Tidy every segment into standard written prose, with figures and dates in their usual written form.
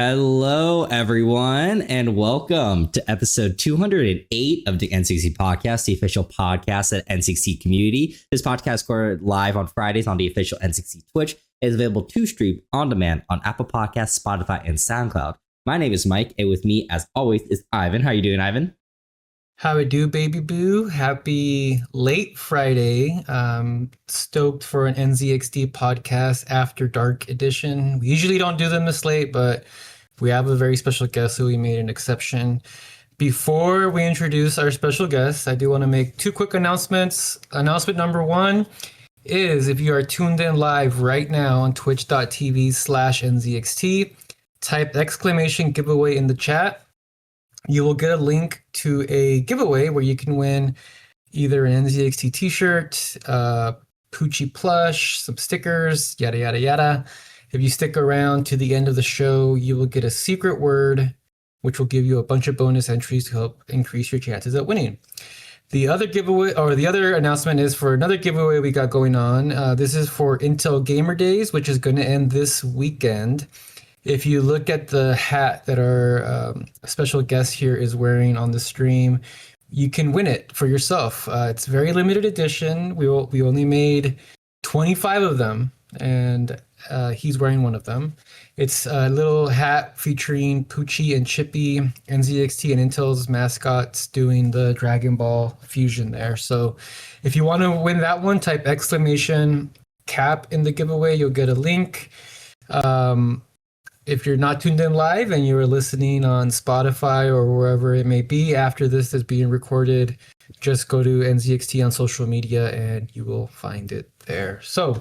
Hello, everyone, and welcome to episode 208 of the NZXT podcast, the official podcast at NZXT community. This podcast goes live on Fridays on the official NZXT Twitch. It is available to stream on demand on Apple Podcasts, Spotify, and SoundCloud. My name is Mike, and with me, as always, is Ivan. How are you doing, Ivan? How it do, baby boo? Happy late Friday. Stoked for an NZXT podcast after dark edition. We usually don't do them this late, but we have a very special guest, so we made an exception. Before we introduce our special guest, I do want to make two quick announcements. Announcement number one is if you are tuned in live right now on twitch.tv/NZXT, type exclamation giveaway in the chat. You will get a link to a giveaway where you can win either an NZXT t-shirt, Poochie plush, some stickers, yada, yada, yada. If you stick around to the end of the show, you will get a secret word, which will give you a bunch of bonus entries to help increase your chances at winning. The other giveaway, or the other announcement, is for another giveaway we got going on. This is for Intel Gamer Days, which is going to end this weekend. If you look at the hat that our special guest here is wearing on the stream, you can win it for yourself. It's very limited edition. We only made 25 of them, and he's wearing one of them. It's a little hat featuring Poochie and Chippy, NZXT and Intel's mascots doing the Dragon Ball fusion there. So if you want to win that one, type exclamation cap in the giveaway. You'll get a link. If you're not tuned in live and you're listening on Spotify or wherever it may be after this is being recorded, just go to NZXT on social media and you will find it there. So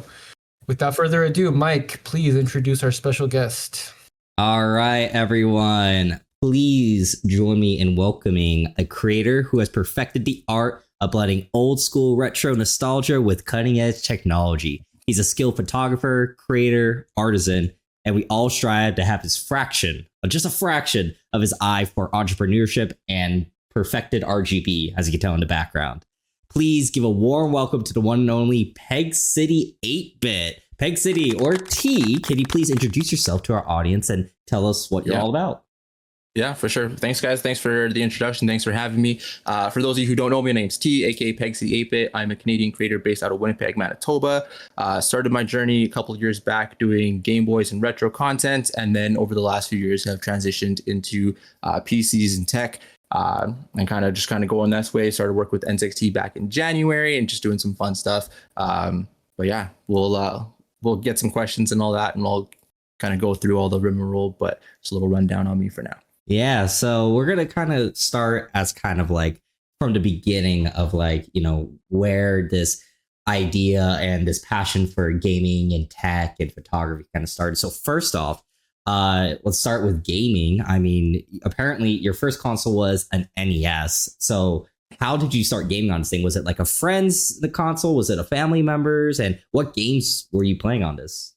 without further ado, Mike, please introduce our special guest. All right, everyone. Please join me in welcoming a creator who has perfected the art of blending old school retro nostalgia with cutting edge technology. He's a skilled photographer, creator, artisan, and we all strive to have this fraction, just a fraction of his eye for entrepreneurship and perfected RGB, as you can tell in the background. Please give a warm welcome to the one and only PegCity8Bit. PegCity, or T, can you please introduce yourself to our audience and tell us what you're all about? Yeah, for sure. Thanks, guys. Thanks for the introduction. Thanks for having me. For those of you who don't know me, my name's T, aka PegCity8Bit. I'm a Canadian creator based out of Winnipeg, Manitoba. Started my journey a couple of years back doing Game Boys and retro content, and then over the last few years have transitioned into PCs and tech. And kind of going that way. Started work with NZXT back in January and just doing some fun stuff. But yeah, we'll get some questions and all that, and I'll kind of go through all the rigmarole. But just a little rundown on me for now. Yeah, so we're going to kind of start as kind of like from the beginning of like, you know, where this idea and this passion for gaming and tech and photography kind of started. So first off, let's start with gaming. I mean, apparently your first console was an NES. So how did you start gaming on this thing? Was it like a friend's the console? Was it a family member's? And what games were you playing on this?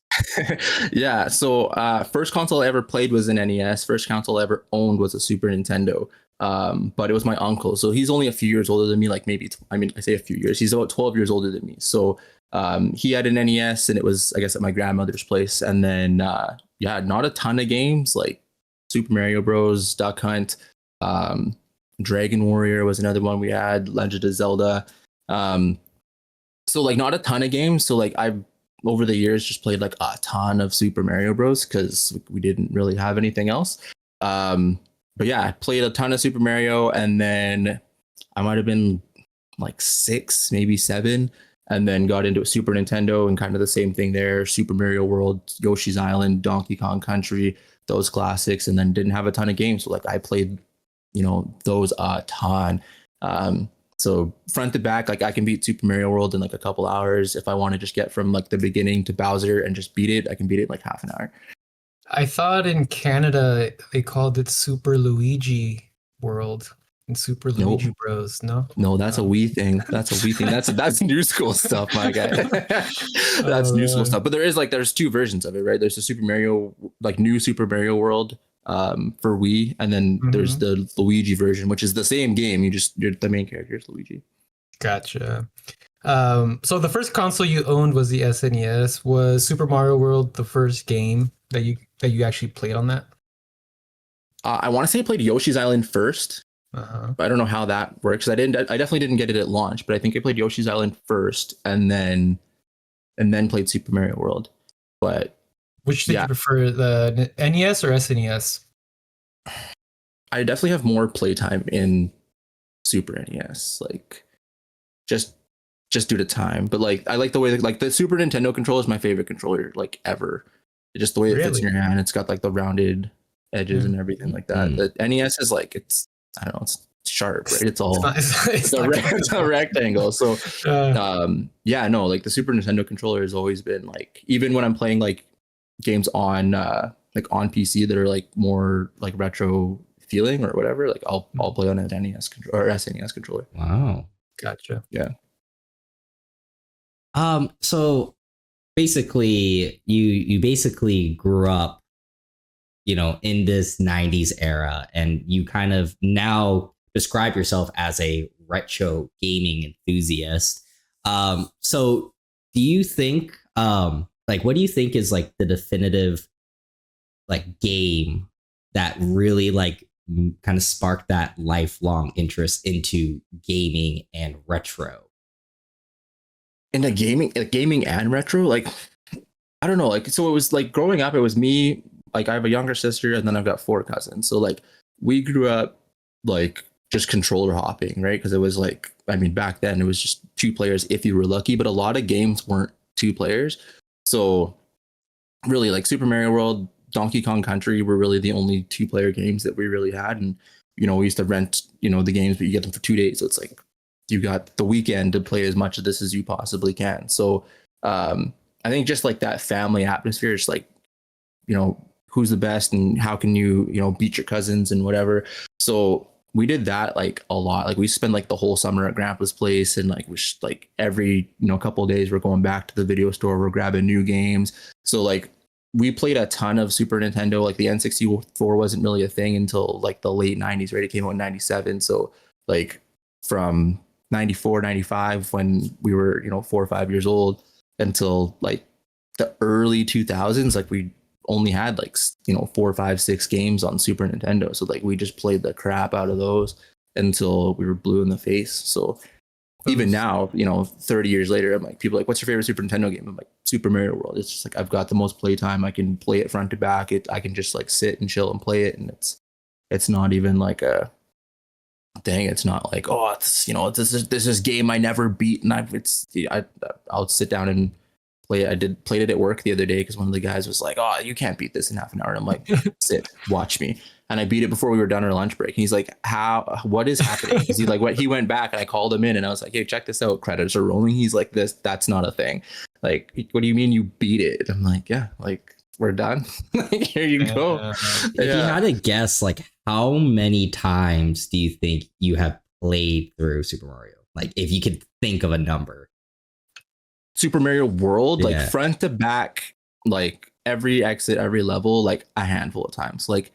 Yeah, so first console I ever played was an NES. First console I ever owned was a Super Nintendo. But it was my uncle. So he's only a few years older than me, like maybe, I say a few years. He's about 12 years older than me. So he had an NES and it was, I guess, at my grandmother's place. And then, yeah, not a ton of games like Super Mario Bros, Duck Hunt, Dragon Warrior was another one we had, Legend of Zelda. So like not a ton of games. So like I've over the years just played like a ton of Super Mario Bros because we didn't really have anything else. But yeah, I played a ton of Super Mario, and then I might have been like 6, maybe 7, and then got into a Super Nintendo and kind of the same thing there. Super Mario World, Yoshi's Island, Donkey Kong Country, those classics, and then didn't have a ton of games. So like I played, you know, those a ton. So front to back, like I can beat Super Mario World in like a couple hours. If I want to just get from like the beginning to Bowser and just beat it, I can beat it in like half an hour. I thought in Canada they called it Super Luigi World and Super Luigi Bros. No, that's a Wii thing. That's a Wii thing. That's new school stuff, my guy. That's new school stuff. But there's two versions of it, right? There's the Super Mario, like new Super Mario World for Wii, and then there's the Luigi version, which is the same game. You're the main character is Luigi. Gotcha. So the first console you owned was the SNES. Was Super Mario World the first game that you actually played on that? I want to say I played Yoshi's Island first. Uh-huh. But I don't know how that works. I definitely didn't get it at launch, but I think I played Yoshi's Island first and then played Super Mario World. But Which did you prefer, the NES or SNES? I definitely have more playtime in Super NES, like just due to time. But like I like the way like the Super Nintendo controller is my favorite controller like ever. Just the way it fits in your hand. It's got like the rounded edges and everything like that. The NES is like I don't know, it's sharp, right? It's all it's a rectangle. So yeah, no, like the Super Nintendo controller has always been like, even when I'm playing like games on like on PC that are like more like retro feeling or whatever, like I'll play on an NES controller or SNES controller. Wow. Gotcha. Yeah. So basically you basically grew up, you know, in this 90s era, and you kind of now describe yourself as a retro gaming enthusiast. So do you think like what do you think is like the definitive like game that really like kind of sparked that lifelong interest into gaming and retro? Into gaming and retro, like I don't know, like so it was like growing up, it was me, like I have a younger sister and then I've got 4 cousins. So like we grew up like just controller hopping, right? Because it was like, I mean, back then it was just 2 players if you were lucky, but a lot of games weren't 2 players. So really like Super Mario World, Donkey Kong Country were really the only 2-player games that we really had. And, you know, we used to rent, you know, the games, but you get them for 2 days. So it's like you got the weekend to play as much of this as you possibly can. So I think just like that family atmosphere, it's like, you know, who's the best and how can you know, beat your cousins and whatever. So we did that like a lot. Like we spent like the whole summer at Grandpa's place, and like like every, you know, couple of days we're going back to the video store, we're grabbing new games. So like we played a ton of Super Nintendo. Like the N64 wasn't really a thing until like the late 90s, right? It came out in 97. So like from 94, 95, when we were, you know, 4 or 5 years old, until like the early 2000s, like we only had like, you know, 4, 5, 6 games on Super Nintendo. So like we just played the crap out of those until we were blue in the face. So even now, you know, 30 years later, I'm like, people are like, what's your favorite Super Nintendo game? I'm like, Super Mario World. It's just like I've got the most playtime. I can play it front to back. I can just like sit and chill and play it, and it's not even like a thing. It's not like, oh, it's, you know, this is game I never beat, and I'll sit down and play it. I played it at work the other day because one of the guys was like, oh, you can't beat this in half an hour. And I'm like, sit, watch me. And I beat it before we were done our lunch break. And he's like, what is happening? Because he like, he went back, and I called him in, and I was like, hey, check this out. Credits are rolling. He's like, that's not a thing. Like, what do you mean you beat it? I'm like, yeah, like we're done. Like, here you go. If you had to guess, like how many times do you think you have played through Super Mario? Like if you could think of a number. Super Mario World, like Yeah. front to back, like every exit, every level, like a handful of times, like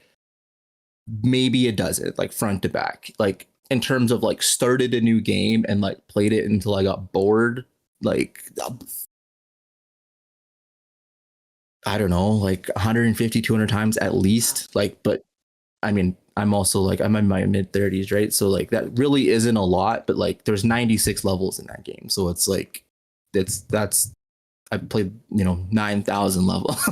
maybe a dozen, like front to back. Like in terms of like started a new game and like played it until I got bored, like I don't know, like 150, 200 times at least. Like, but I mean, I'm also like, I'm in my mid 30s, right? So like that really isn't a lot, but like there's 96 levels in that game. So it's like, that's I played, you know, 9,000 levels.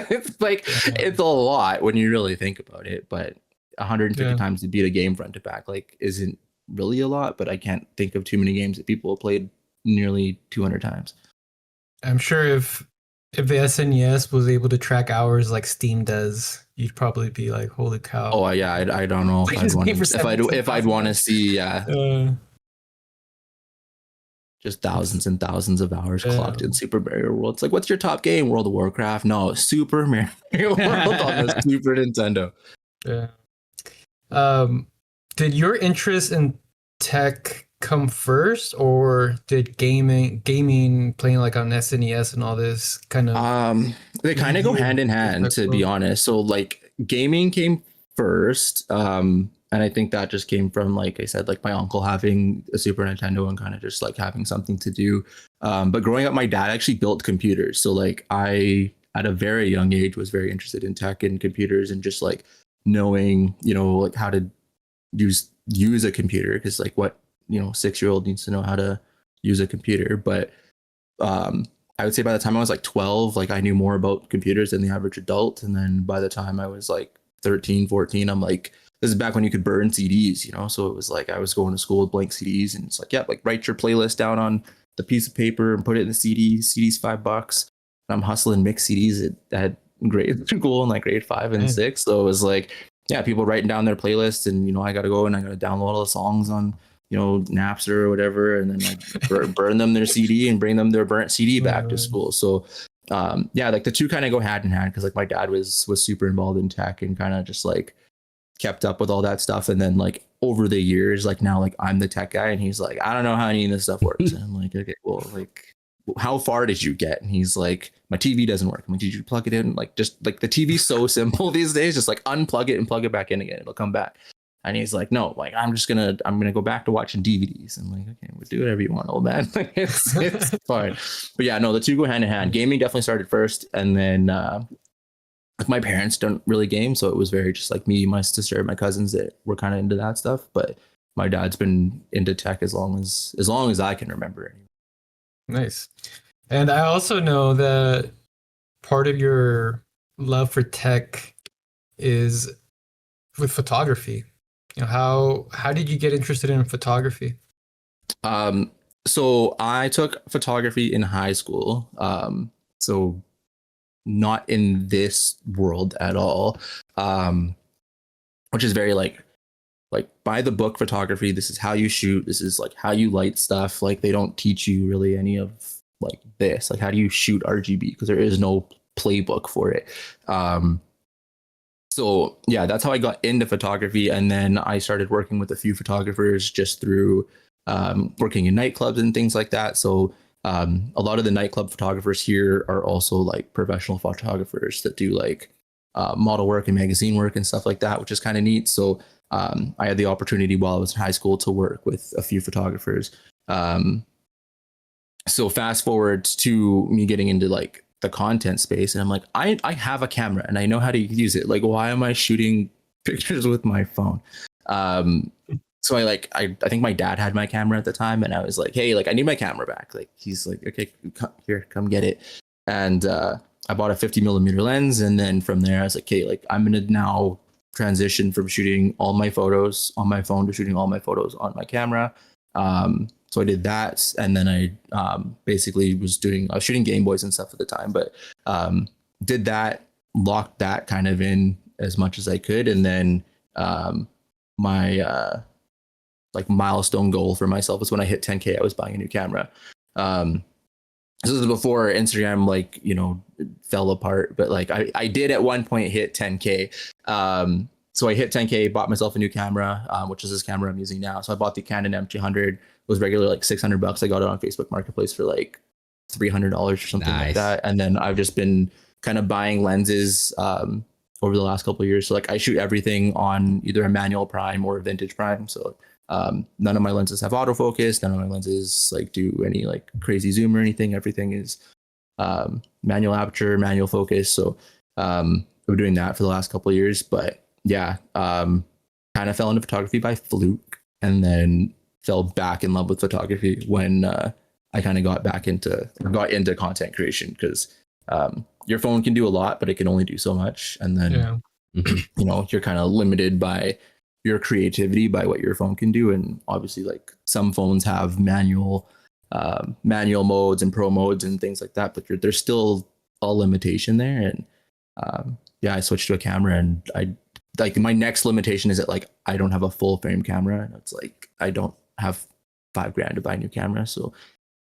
It's like, it's a lot when you really think about it, but 150 times to beat a game front to back, like isn't really a lot, but I can't think of too many games that people have played nearly 200 times. I'm sure if the SNES was able to track hours like Steam does, you'd probably be like, holy cow. Oh yeah. I don't know if I'd want to see, just thousands and thousands of hours clocked in Super Mario World. It's like, what's your top game? World of Warcraft? No, Super Mario World on the Super Nintendo. Yeah. Did your interest in tech come first, or did gaming playing like on SNES and all this kind of they kind of go hand in hand, to be honest. So like gaming came first, and I think that just came from, like I said, like my uncle having a Super Nintendo and kind of just like having something to do. But growing up, my dad actually built computers. So like I, at a very young age, was very interested in tech and computers and just like knowing, like how to use a computer, because like what 6-year-old needs to know how to use a computer. But I would say by the time I was like 12, like I knew more about computers than the average adult. And then by the time I was like 13, 14, I'm like, this is back when you could burn CDs, so it was like I was going to school with blank CDs, and it's like, yeah, like write your playlist down on the piece of paper and put it in the CD's $5. And I'm hustling mix CDs at grade school in like grade 5 and 6. So it was like, yeah, people writing down their playlists, and I got to go and I got to download all the songs on Napster or whatever, and then like burn them their CD and bring them their burnt CD back to school. So yeah, like the two kind of go hand in hand, because like my dad was super involved in tech and kind of just like kept up with all that stuff. And then like over the years, like now like I'm the tech guy, and he's like, I don't know how any of this stuff works. And I'm like, okay, well, like how far did you get? And he's like, my TV doesn't work. I'm like, did you plug it in? Like, just like the TV's so simple these days, just like unplug it and plug it back in again, it'll come back. And he's like, no, like I'm gonna go back to watching DVDs. I'm like, okay, we'll do whatever you want, old man. it's fine. But yeah, no, the two go hand in hand. Gaming definitely started first, and then like my parents don't really game, so it was very just like me, my sister, and my cousins that were kind of into that stuff. But my dad's been into tech as long as I can remember. Nice. And I also know that part of your love for tech is with photography. How did you get interested in photography? So I took photography in high school. So not in this world at all. Which is very like by the book photography. This is how you shoot. This is like how you light stuff. Like they don't teach you really any of like this. Like how do you shoot RGB? Because there is no playbook for it. So yeah, that's how I got into photography. And then I started working with a few photographers just through working in nightclubs and things like that. So a lot of the nightclub photographers here are also like professional photographers that do like model work and magazine work and stuff like that, which is kind of neat. So I had the opportunity while I was in high school to work with a few photographers. So fast forward to me getting into like the content space, and I'm like, I have a camera and I know how to use it. Like, why am I shooting pictures with my phone? So I think my dad had my camera at the time, and I was like, hey, like I need my camera back. Like he's like, okay, here, come get it. And I bought a 50mm lens, and then from there I was like, okay, like I'm gonna now transition from shooting all my photos on my phone to shooting all my photos on my camera. So I did that, and then I basically I was shooting Game Boys and stuff at the time, but did that, locked that kind of in as much as I could, and then my like milestone goal for myself was when I hit 10K, I was buying a new camera. This was before Instagram like fell apart, but like I did at one point hit 10K. So I hit 10K, bought myself a new camera, which is this camera I'm using now. So I bought the Canon M200. It was regular like $600. I got it on Facebook Marketplace for like $300 or something like that. And then I've just been kind of buying lenses over the last couple of years. So like I shoot everything on either a manual prime or a vintage prime. So none of my lenses have autofocus. None of my lenses like do any like crazy zoom or anything. Everything is manual aperture, manual focus. So I've been doing that for the last couple of years. But yeah, kind of fell into photography by fluke, and then fell back in love with photography when I kind of got into content creation, because your phone can do a lot, but it can only do so much. And then, you're kind of limited by your creativity by what your phone can do. And obviously like some phones have manual modes and pro modes and things like that, but there's still a limitation there. And I switched to a camera, and I like my next limitation is that like I don't have a full frame camera, and it's like I don't have $5,000 to buy a new camera. So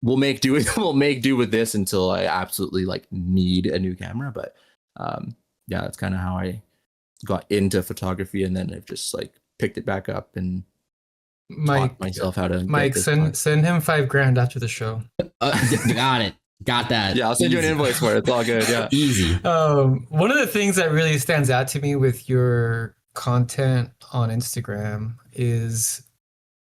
we'll make do with this until I absolutely like need a new camera. But that's kind of how I got into photography, and then I've just like picked it back up and taught myself how to. Mike, send him $5,000 after the show. Got that. Yeah, I'll send you an invoice for it. It's all good. Yeah, easy. One of the things that really stands out to me with your content on Instagram is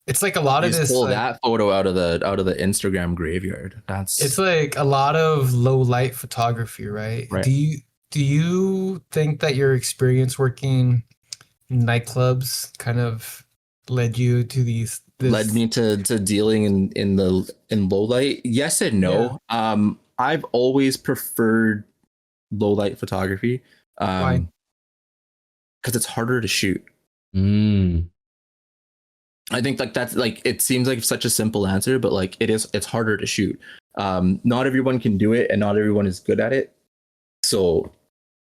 it's like a lot of this. Pull that photo out of the Instagram graveyard. It's like a lot of low light photography, right? Do you think that your experience working nightclubs kind of led you to these? Led me to dealing in low light. Yes and no. I've always preferred low light photography. Why? Because it's harder to shoot. Mm. I think like that's like it seems like such a simple answer, but like it's harder to shoot. Not everyone can do it, and not everyone is good at it. So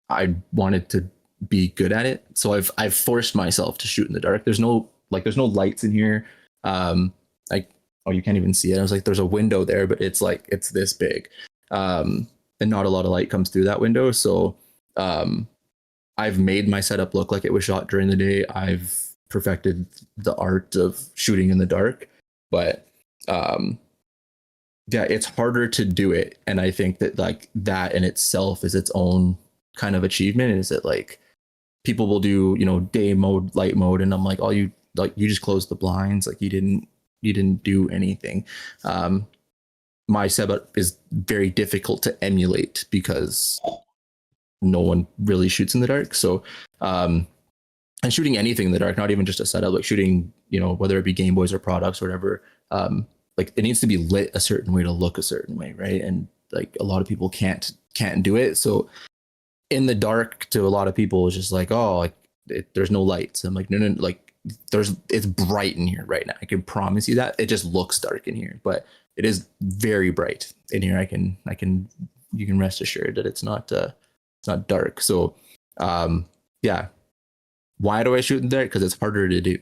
I wanted to be good at it. So I've forced myself to shoot in the dark. There's no lights in here. Like, oh, you can't even see it. I was like, there's a window there, but it's like it's this big. And not a lot of light comes through that window. So I've made my setup look like it was shot during the day. I've perfected the art of shooting in the dark, but yeah, it's harder to do it. And I think that like that in itself is its own kind of achievement. Is that like people will do, day mode, light mode, and I'm like, oh, you just closed the blinds, like you didn't do anything. My setup is very difficult to emulate because no one really shoots in the dark. So and shooting anything in the dark, not even just a setup, like shooting, whether it be Game Boys or products or whatever, like it needs to be lit a certain way to look a certain way, right? And like a lot of people can't do it. So in the dark to a lot of people is just like, oh, like there's no lights. I'm like, no, like it's bright in here right now. I can promise you that. It just looks dark in here, but it is very bright in here. You can rest assured that it's not dark. So yeah. Why do I shoot in the dark? Because it's harder to do.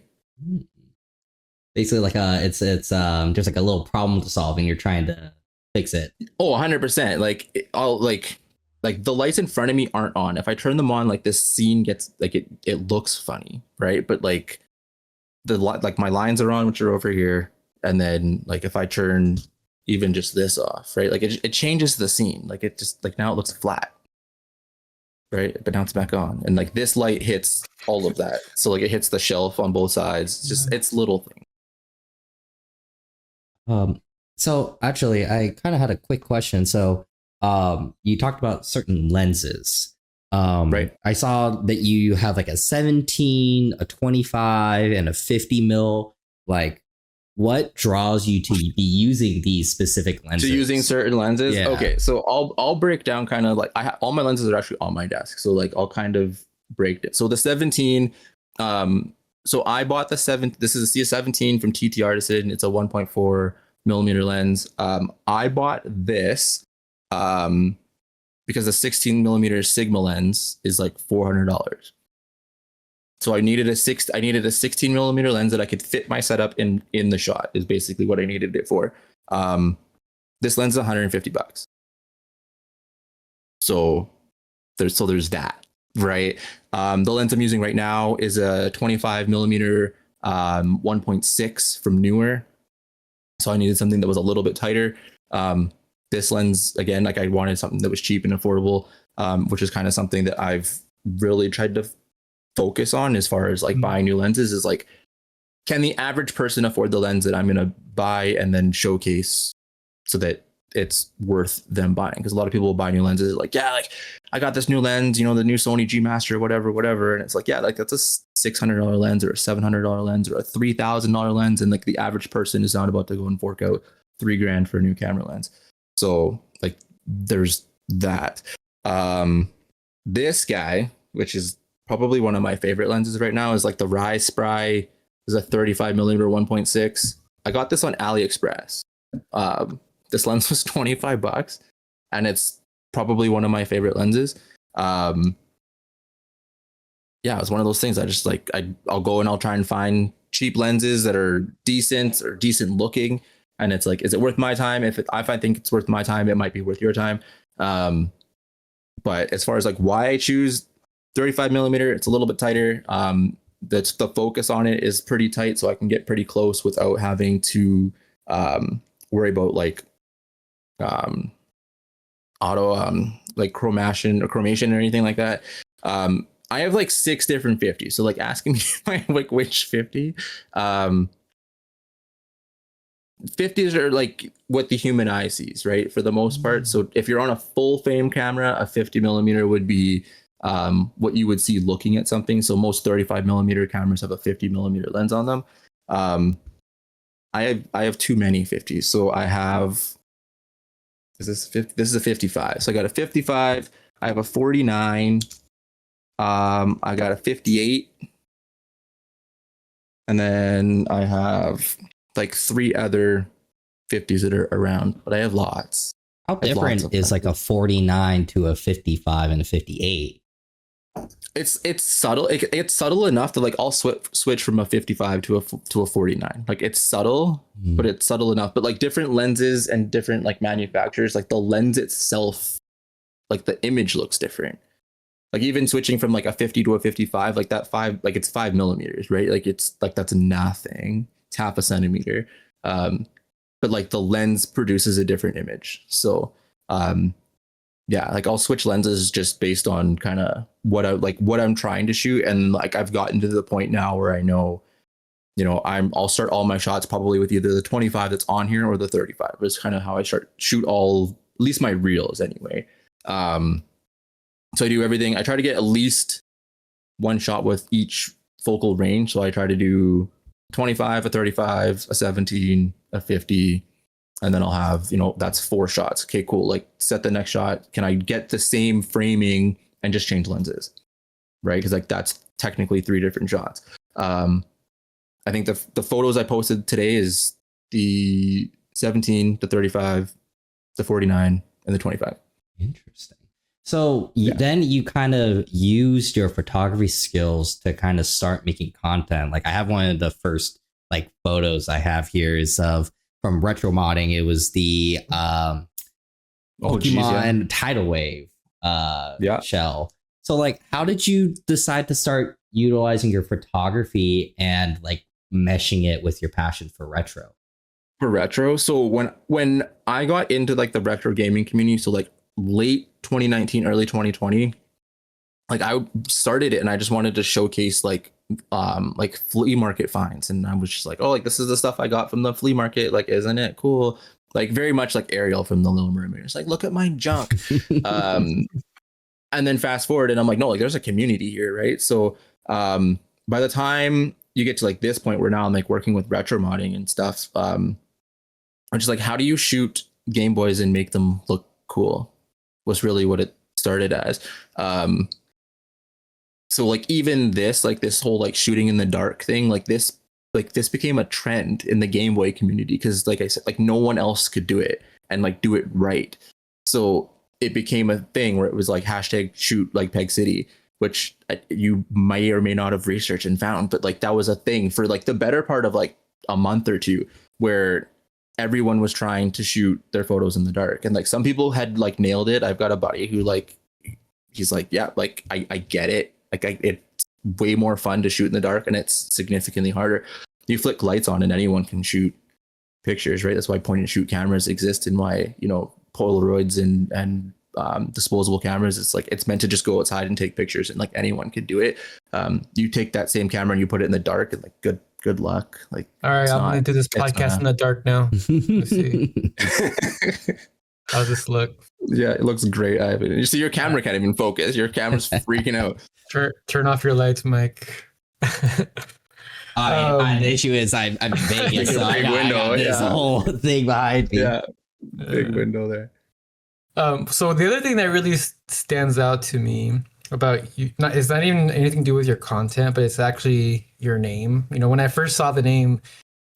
Basically, like it's just like a little problem to solve, and you're trying to fix it. Oh, 100%. Like I'll like the lights in front of me aren't on. If I turn them on, like this scene gets like it looks funny, right? But like my lines are on, which are over here, and then like if I turn even just this off, right? Like it changes the scene. Like it just like now it looks flat, right? But now it's back on, and like this light hits all of that, so like it hits the shelf on both sides. It's little things. So actually, I kind of had a quick question. So, you talked about certain lenses. Right. I saw that you have like a 17, a 25, and a 50 mil. Like, what draws you to be using these specific lenses? To using certain lenses? Yeah. Okay, so I'll break down kind of like all my lenses are actually on my desk. So like I'll kind of break it. So the 17, so I bought the 7. This is a CS17 from TT Artisan. It's a 1.4 millimeter lens. I bought this because the 16 millimeter Sigma lens is like $400. So I needed a 16 millimeter lens that I could fit my setup in the shot. Is basically what I needed it for. This lens is $150. So there's that, right? The lens I'm using right now is a 25 millimeter 1.6 from Newer. So I needed something that was a little bit tighter. This lens, again, like I wanted something that was cheap and affordable, which is kind of something that I've really tried to focus on as far as like buying new lenses. Is like, can the average person afford the lens that I'm going to buy and then showcase so that it's worth them buying? Because a lot of people will buy new lenses like, yeah, like I got this new lens, the new Sony G Master, whatever. And it's like, yeah, like that's a $600 lens or a $700 lens or a $3,000 lens. And like the average person is not about to go and fork out $3,000 for a new camera lens. So like there's that. This guy, which is probably one of my favorite lenses right now, is like the Rise Spry. Is a 35 millimeter 1.6. I got this on AliExpress. This lens was $25, and it's probably one of my favorite lenses. Yeah, it's one of those things. I just like I'll go and I'll try and find cheap lenses that are decent or decent looking, and it's like, is it worth my time? If I think it's worth my time, it might be worth your time. But as far as like why I choose 35 millimeter, it's a little bit tighter. That's the focus on it is pretty tight, so I can get pretty close without having to worry about like auto like chromation or anything like that. I have like 6 different 50s. So like asking me if I like which 50. 50s are like what the human eye sees, right? For the most part. So if you're on a full frame camera, a 50 millimeter would be what you would see looking at something. So most 35 millimeter cameras have a 50 millimeter lens on them. I have too many 50s. So I have, is this 50? This is a 55. So I got a 55. I have a 49. I got a 58. And then I have like 3 other 50s that are around, but I have lots. How different is like a 49 to a 55 and a 58? It's subtle. It's subtle enough that like I'll switch from a 55 to a 49. Like it's subtle, but it's subtle enough. But like different lenses and different like manufacturers, like the lens itself, like the image looks different. Like even switching from like a 50 to a 55, like that 5, like it's 5 millimeters, right? Like it's like that's nothing. It's half a centimeter. But like the lens produces a different image. So yeah, like I'll switch lenses just based on kind of what I'm trying to shoot. And like I've gotten to the point now where I know, you know, I'll start all my shots probably with either the 25 that's on here or the 35. It's kind of how I shoot all, at least my reels anyway. So I do everything. I try to get at least one shot with each focal range. So I try to do 25, a 35, a 17, a 50, and then I'll have, you know, that's 4 shots. Okay, cool. Like set the next shot. Can I get the same framing and just change lenses? Right? Because like that's technically 3 different shots. I think the photos I posted today is the 17, the 35, the 49, and the 25. Interesting. So then you kind of used your photography skills to kind of start making content. Like I have one of the first like photos I have here is of from retro modding. It was the Pokemon Tidal Wave shell. So like, how did you decide to start utilizing your photography and like meshing it with your passion for retro? For retro, so when I got into like the retro gaming community, so like late 2019, early 2020, like I started it and I just wanted to showcase like flea market finds, and I was just like, oh, like this is the stuff I got from the flea market, like isn't it cool? Like very much like Ariel from the Little Mermaid. It's like, look at my junk. And then fast forward and I'm like, no, like there's a community here, right? So by the time you get to like this point where now I'm like working with retro modding and stuff, I'm just like, how do you shoot Game Boys and make them look cool? Was really what it started as. So like even this, like this whole like shooting in the dark thing, like this became a trend in the Game Boy community because like I said, like no one else could do it and like do it right. So it became a thing where it was like hashtag shoot like Peg City, which you may or may not have researched and found, but like that was a thing for like the better part of like a month or two where everyone was trying to shoot their photos in the dark. And like some people had like nailed it. I've got a buddy who like, he's like, yeah, like I get it. Like it's way more fun to shoot in the dark and it's significantly harder. You flick lights on and anyone can shoot pictures, right? That's why point and shoot cameras exist and why, you know, Polaroids and disposable cameras, it's like it's meant to just go outside and take pictures and like anyone could do it. You take that same camera and you put it in the dark and like good luck. Like, all right, I'm gonna do this podcast in the dark now. Let's see. How's this look? Yeah, it looks great. You see, your camera can't even focus. Your camera's freaking out. Turn off your lights, Mike. The issue is I'm in Vegas, so I got this whole thing behind me. Yeah, big window there. So the other thing that really stands out to me about you, it's not even anything to do with your content, but it's actually your name. You know, when I first saw the name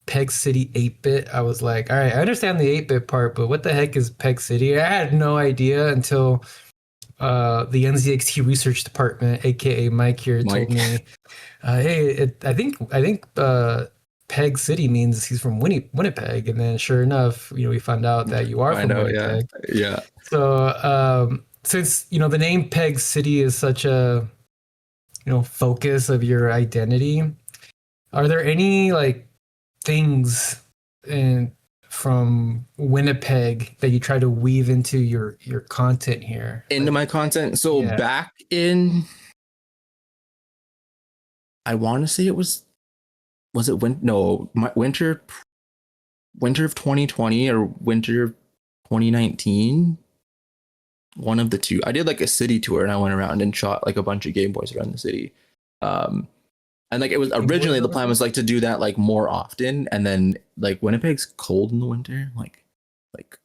PegCity8Bit, I was like, all right, I understand the 8-bit part, but what the heck is Peg City? I had no idea until the NZXT research department, aka Mike here, told me, hey, I think Peg City means he's from Winnipeg, and then sure enough, you know, we found out that you are from Winnipeg. Yeah. So since you know the name Peg City is such a focus of your identity, are there any like things from Winnipeg that you try to weave into your content here? Into my content. So back in, I want to say it was it winter of 2020 or winter of 2019? one of the two. I did like a city tour and I went around and shot like a bunch of Game Boys around the city. And like it was originally the plan was like to do that like more often, and then like Winnipeg's cold in the winter, like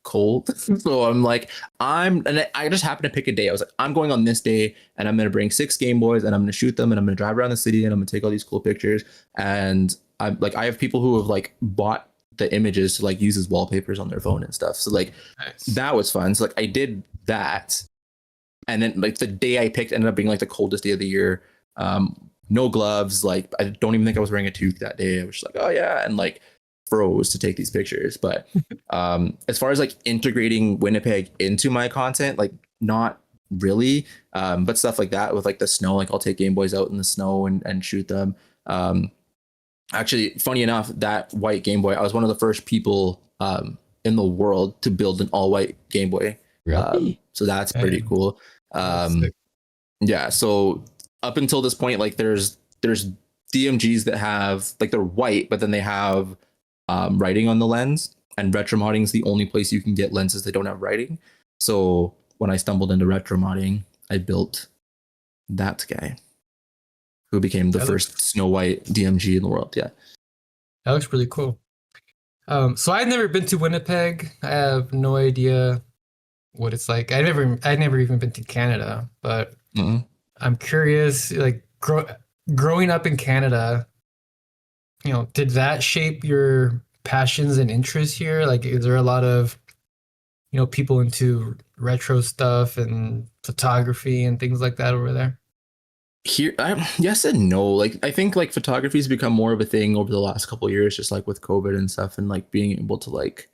cold. So I'm like, and I just happened to pick a day. I was like, I'm going on this day and I'm gonna bring 6 Game Boys and I'm gonna shoot them and I'm gonna drive around the city and I'm gonna take all these cool pictures. And I'm like, I have people who have like bought the images to like use as wallpapers on their phone and stuff. So like that was fun. So like I did that, and then like the day I picked ended up being like the coldest day of the year. No gloves. Like I don't even think I was wearing a toque that day. I was just like, oh yeah, and like froze to take these pictures. But as far as like integrating Winnipeg into my content, like not really. But stuff like that with like the snow, like I'll take Game Boys out in the snow and shoot them. Actually, funny enough, that white Game Boy, I was one of the first people in the world to build an all-white Game Boy. Really? So that's pretty cool. Yeah, so up until this point, like there's DMGs that have like they're white, but then they have writing on the lens, and retro modding is the only place you can get lenses that don't have writing. So when I stumbled into retro modding, I built that guy, who became the first Snow White DMG in the world. Yeah, that looks really cool. So I've never been to Winnipeg. I have no idea what it's like. I'd never even been to Canada, but I'm curious. Like growing up in Canada, you know, did that shape your passions and interests here? Like, is there a lot of, you know, people into retro stuff and photography and things like that over there? Here, yes and no. Like I think like photography's become more of a thing over the last couple of years, just like with COVID and stuff, and like being able to like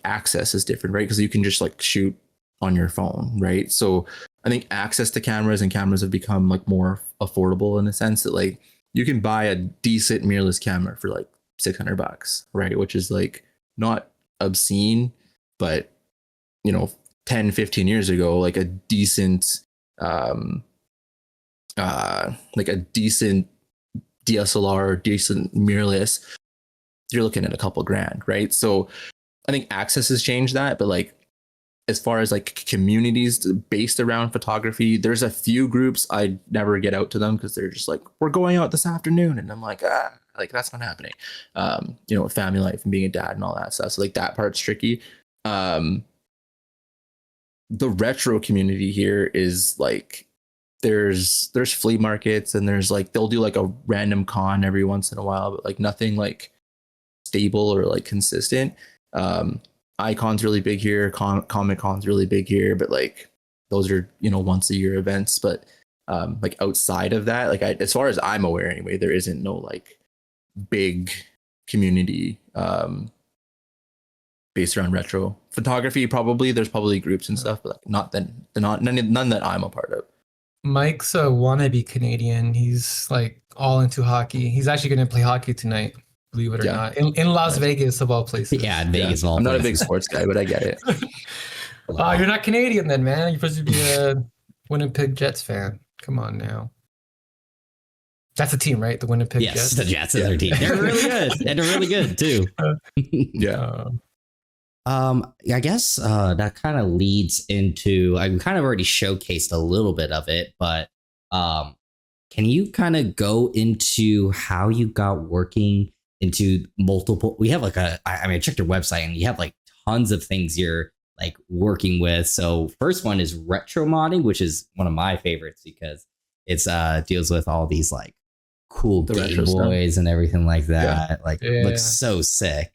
access is different, right? Because you can just like shoot on your phone, right? So I think access to cameras have become like more affordable in the sense that like you can buy a decent mirrorless camera for like $600, right? Which is like not obscene, but you know, 10, 15 years ago, like a decent like a decent DSLR, decent mirrorless, you're looking at a couple grand, right? So I think access has changed that, but like as far as like communities based around photography, there's a few groups I never get out to them because they're just like, we're going out this afternoon, and I'm like, like that's not happening. You know, family life and being a dad and all that stuff. So like that part's tricky. The retro community here is like there's flea markets, and there's like they'll do like a random con every once in a while, but like nothing like stable or like consistent. Icon's really big here, Comic Con's really big here, but like those are, you know, once a year events. But like outside of that, like as far as I'm aware anyway, there isn't no like big community based around retro photography. Probably there's probably groups and stuff, but like none that I'm a part of. Mike's a wannabe Canadian. He's like all into hockey. He's actually going to play hockey tonight, believe it or not, in Las Vegas of all places. Yeah, Vegas of all I'm places. not a big sports guy, but I get it. Oh, you're not Canadian then, man. You're supposed to be a Winnipeg Jets fan. Come on now. That's a team, right? The Winnipeg Jets. Yes, the Jets is their team. They're really good. And they're really good too. Yeah. I guess that kind of leads into, I kind of already showcased a little bit of it, but can you kind of go into how you got working into multiple? We have like I checked your website and you have like tons of things you're like working with. So first one is retro modding, which is one of my favorites because it's deals with all these like cool Game Boys and everything like that. Looks so sick.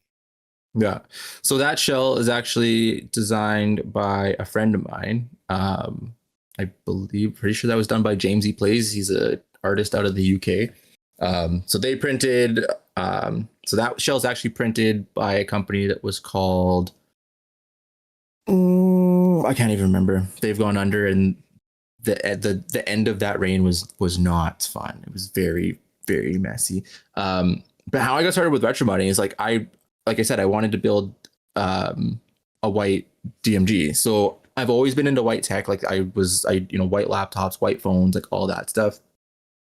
Yeah. So that shell is actually designed by a friend of mine. I believe, pretty sure that was done by James E. Plays. He's an artist out of the UK. So they printed, so that shell is actually printed by a company that was called, I can't even remember. They've gone under, and the end of that reign was not fun. It was very, very messy. But how I got started with retro modding is like I said, I wanted to build a white DMG. So I've always been into white tech. Like white laptops, white phones, like all that stuff.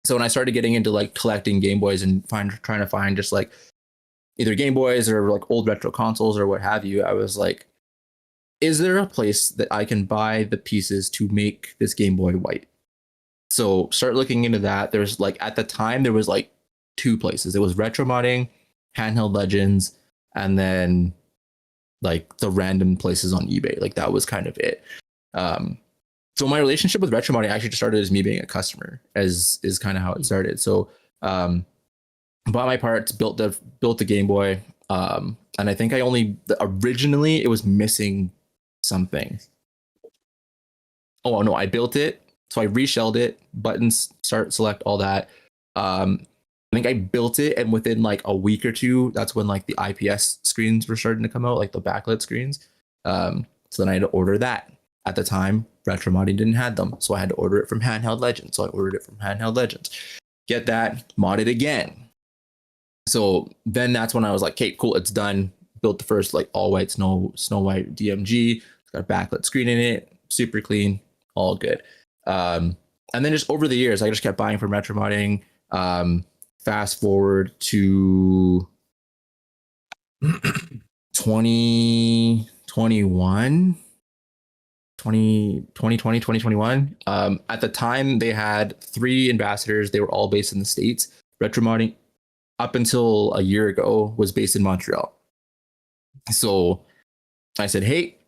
So when I started getting into like collecting Game Boys and trying to find just like either Game Boys or like old retro consoles or what have you, I was like, is there a place that I can buy the pieces to make this Game Boy white? So start looking into that. There's like at the time there was like two places. It was Retro Modding, Handheld Legends, and then like the random places on eBay. Like that was kind of it. So my relationship with Retro Modding actually just started as me being a customer, as is kind of how it started. So bought my parts, built the Game Boy, and I think I only originally it was missing something. Oh no, I built it. So I reshelled it, buttons, select, all that. I think I built it, and within like a week or two, that's when like the IPS screens were starting to come out, like the backlit screens. So then I had to order that. At the time, Retro Modding didn't have them, so I had to order it from Handheld Legends. So I ordered it from Handheld Legends. Get that, mod it again. So then that's when I was like, okay, cool, it's done. Built the first like all white Snow White DMG. It's got a backlit screen in it, super clean, all good. And then just over the years, I just kept buying from Retro Modding. Fast forward to 2021. At the time, they had 3 ambassadors. They were all based in the States. Retro Modding, up until a year ago, was based in Montreal. So I said, hey,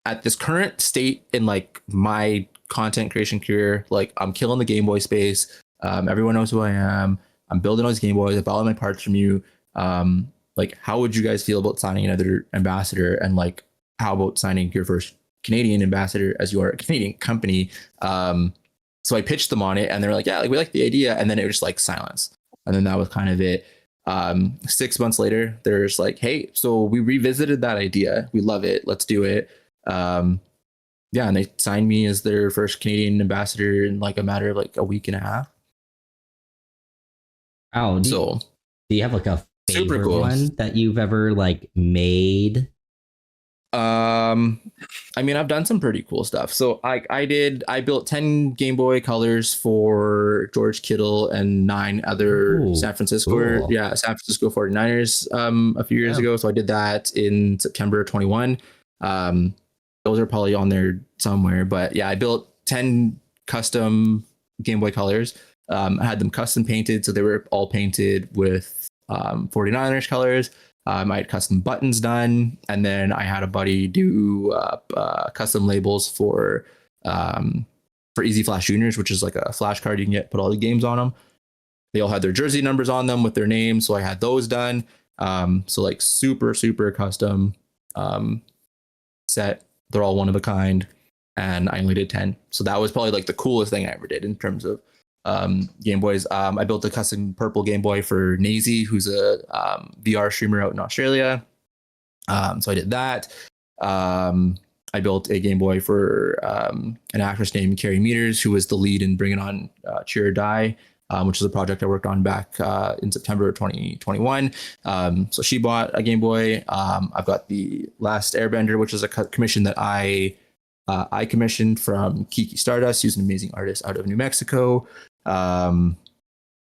at this current state in like my content creation career, like I'm killing the Game Boy space. Everyone knows who I am. I'm building all these Game Boys. I bought all my parts from you. Like, how would you guys feel about signing another ambassador? And like, how about signing your first Canadian ambassador, as you are a Canadian company? So I pitched them on it, and they're like, yeah, like we like the idea. And then it was just like silence. And then that was kind of it. 6 months later, they're just like, hey, so we revisited that idea. We love it. Let's do it. Yeah, and they signed me as their first Canadian ambassador in like a matter of like a week and a half. Oh, do you have like a favorite one that you've ever like made? I mean, I've done some pretty cool stuff. So I built 10 Game Boy colors for George Kittle and 9 other San Francisco 49ers a few years ago. So I did that in September 21. Those are probably on there somewhere, but yeah, I built 10 custom Game Boy colors. I had them custom painted, so they were all painted with 49ers colors. I had custom buttons done, and then I had a buddy do custom labels for Easy Flash Juniors, which is like a flash card you can get, put all the games on them. They all had their jersey numbers on them with their names, so I had those done. So like super custom set. They're all one of a kind, and I only did 10. So that was probably like the coolest thing I ever did in terms of Game Boys. I built a custom purple Game Boy for Nazy, who's a VR streamer out in Australia. So I did that. I built a Game Boy for an actress named Carrie Meters, who was the lead in Bring It On, Cheer or Die, which is a project I worked on back in September of 2021. So she bought a Game Boy. I've got the Last Airbender, which is a commission that I commissioned from Kiki Stardust, who's an amazing artist out of New Mexico. Yeah,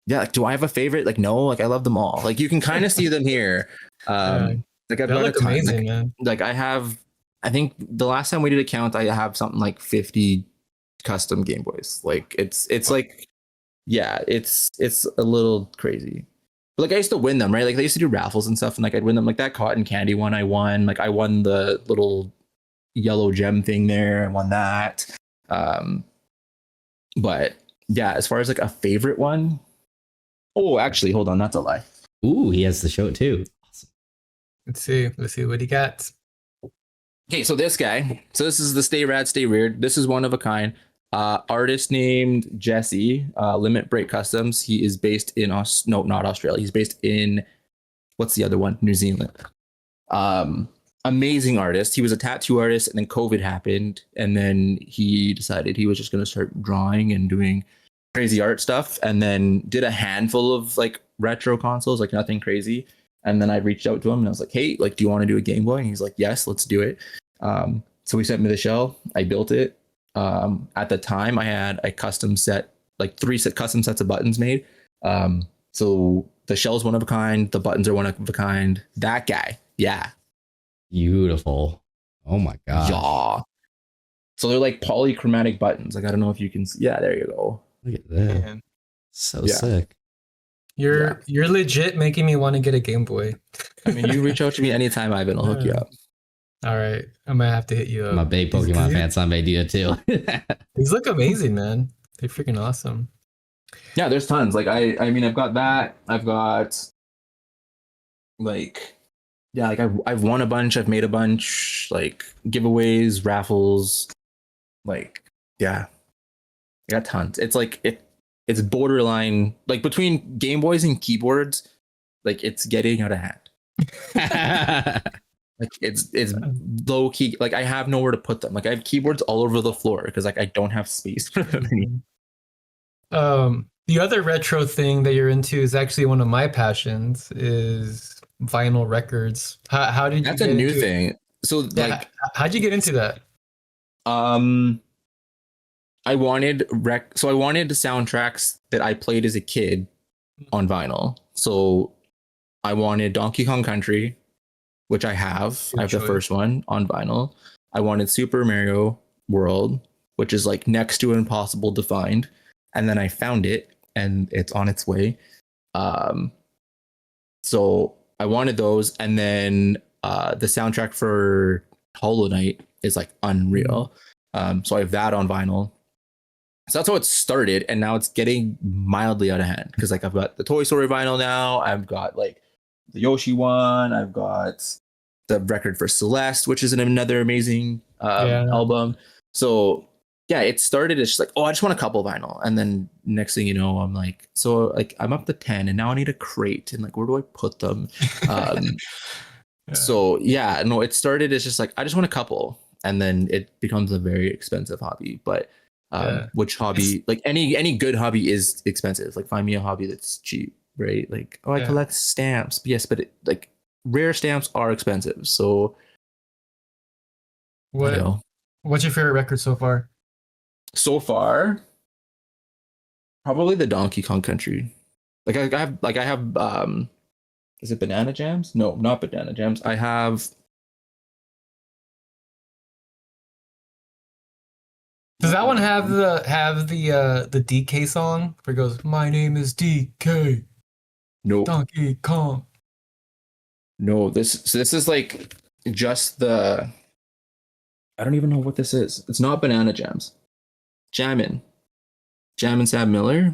like, do I have a favorite? Like, no, like I love them all. Like you can kind of see them here. Like I've got a ton. Amazing, man. Like I think the last time we did a count, I have something like 50 custom Game Boys. Like it's like, yeah, it's a little crazy. But like I used to win them, right? Like they used to do raffles and stuff, and like I'd win them. Like that cotton candy one, I won. Like I won the little yellow gem thing there. I won that. But yeah, as far as like a favorite one, oh, actually, hold on, that's a lie. Ooh, he has the show too. Awesome. Let's see what he got. Okay, so this guy. So this is the Stay Rad, Stay Weird. This is one of a kind. Artist named Jesse, Limit Break Customs. He is based in not Australia. He's based in what's the other one? New Zealand. Amazing artist. He was a tattoo artist, and then COVID happened, and then he decided he was just going to start drawing and doing crazy art stuff, and then did a handful of like retro consoles, like nothing crazy. And then I reached out to him and I was like, hey, like, do you want to do a Game Boy? And he's like, yes, let's do it. So he sent me the shell. I built it. At the time, I had a custom set, like 3 custom sets of buttons made. So the shell's one of a kind. The buttons are one of a kind. That guy. Yeah. Beautiful. Oh my god. Yeah. So they're like polychromatic buttons. Like I don't know if you can see. Yeah, there you go. Look at that. Man, So Yeah. sick. you're legit making me want to get a Game Boy. I mean, you reach out to me anytime, Ivan. I'll hook you up. All right, I might have to hit you up. I'm a big Pokemon fan, so I may do it too. These look amazing, man. They're freaking awesome. Yeah, there's tons. Like I mean, I've got that. I've got like yeah, like I've won a bunch. I've made a bunch. Like giveaways, raffles. Like yeah, I got tons. It's like it's borderline like between Game Boys and keyboards. Like it's getting out of hand. Like it's low key. Like I have nowhere to put them. Like I have keyboards all over the floor because like I don't have space for them anymore. The other retro thing that you're into is actually one of my passions is vinyl records. How did you That's get a new into thing. So Yeah, like how'd you get into that? I wanted so I wanted the soundtracks that I played as a kid on vinyl. So I wanted Donkey Kong Country, which I have. Good I have the choice. first one on vinyl. I wanted Super Mario World, which is like next to impossible to find. And then I found it and it's on its way. So I wanted those. And then the soundtrack for Hollow Knight is like unreal. So I have that on vinyl. So that's how it started, and now it's getting mildly out of hand because like I've got the Toy Story vinyl now. I've got like the Yoshi one. I've got the record for Celeste, which is another amazing album. So yeah, it started as just like, oh, I just want a couple vinyl, and then next thing you know, I'm like, so like I'm up to 10, and now I need a crate, and like where do I put them? So yeah, no, it started as just like I just want a couple, and then it becomes a very expensive hobby, but. Which hobby like any good hobby is expensive. Like find me a hobby that's cheap, right? Like I collect stamps. Yes, but like rare stamps are expensive. So what's your favorite record so far? So far, probably the Donkey Kong Country. Like I have is it Banana Jams? No, not Banana Jams. I have Does that one have the DK song where it goes, "My name is DK"? No. Donkey Kong. No, this is like just the I don't even know what this is. It's not Banana Jams. Jammin' Sam Miller.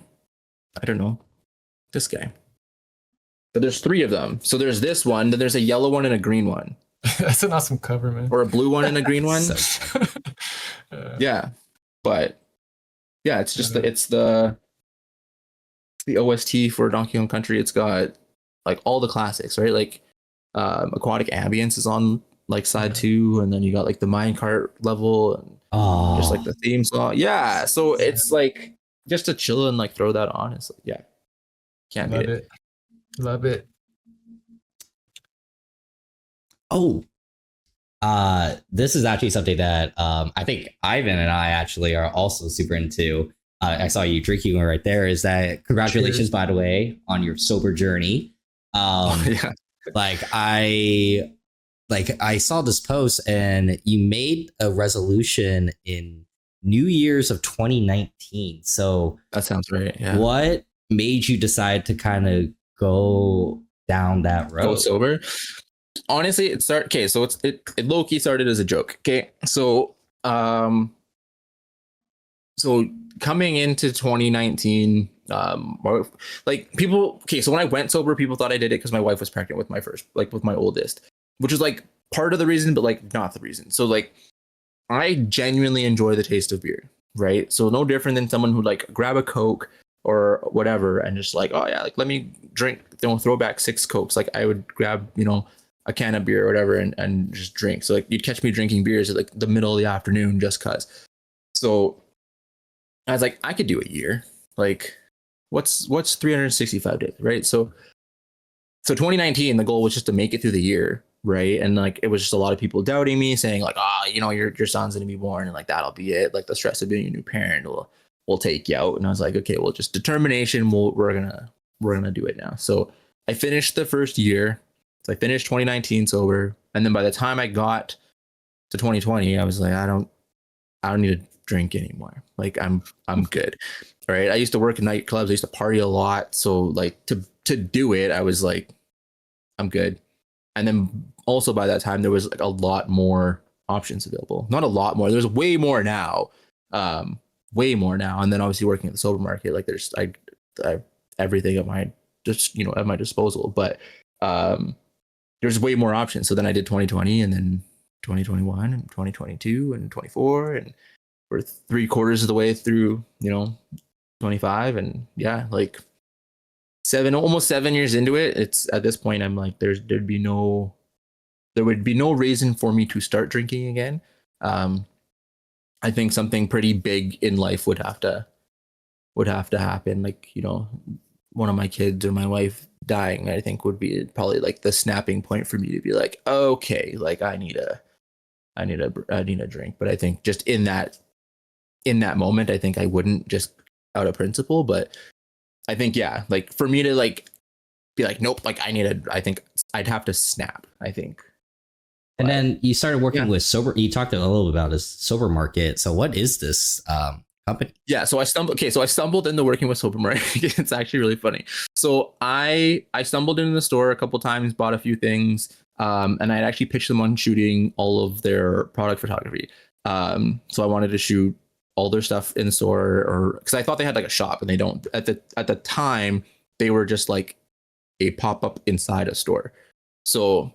I don't know. This guy. But there's 3 of them. So there's this one, then there's a yellow one and a green one. That's an awesome cover, man. Or a blue one and a green one. Yeah. But yeah, it's just it's the OST for Donkey Kong Country. It's got like all the classics, right? Like Aquatic Ambience is on like side 2, and then you got like the minecart level and just like the theme song. Yeah, so it's like just to chill and like throw that on. It's like, yeah, can't beat it. Love it. Oh, this is actually something that I think Ivan and I actually are also super into. I saw you drinking one right there. Is that congratulations, Cheers. By the way, on your sober journey. Yeah. Like I saw this post and you made a resolution in New Year's of 2019. So that sounds right. Yeah. What made you decide to kind of go down that road? Go sober. Honestly, it low key started as a joke. Okay, so coming into 2019, like people. Okay, so when I went sober, people thought I did it because my wife was pregnant with with my oldest, which is like part of the reason, but like not the reason. So like, I genuinely enjoy the taste of beer, right? So no different than someone who like grab a Coke or whatever and just like, oh yeah, like let me drink, throw back 6 Cokes. Like I would grab, a can of beer or whatever and just drink. So like you'd catch me drinking beers at like the middle of the afternoon just cause. So I was like, I could do a year. Like what's 365 days, right? So 2019, the goal was just to make it through the year, right? And like it was just a lot of people doubting me, saying like, your son's gonna be born and like that'll be it. Like the stress of being a new parent will take you out. And I was like, okay, well, just determination. We're gonna do it now. So I finished the first year. So I finished 2019 sober, and then by the time I got to 2020, I was like, I don't need to drink anymore. Like I'm good. All right. I used to work in nightclubs. I used to party a lot. So like to do it, I was like, I'm good. And then also by that time, there was like a lot more options available. Not a lot more. There's way more now. Way more now. And then obviously working at the sober market, like there's I have everything at my at my disposal. But there's way more options. So then I did 2020 and then 2021 and 2022 and 24, and we're 3/4 of the way through 25, and yeah, like almost 7 years into it. It's at this point I'm like there would be no reason for me to start drinking again. I think something pretty big in life would have to happen, like one of my kids or my wife dying. I think would be probably like the snapping point for me to be like, okay, like I need a drink. But I think just in that moment, I think I wouldn't, just out of principle. But I think, yeah, like for me to like be like, nope, like I think I'd have to snap, I think. And then you started working with sober. You talked a little bit about a sober market. So what is this company? Yeah, so I stumbled into working with sober market. It's actually really funny. So I stumbled into the store a couple times, bought a few things, and I actually pitched them on shooting all of their product photography. So I wanted to shoot all their stuff in the store, or because I thought they had like a shop, and they don't. At the time, they were just like a pop-up inside a store. So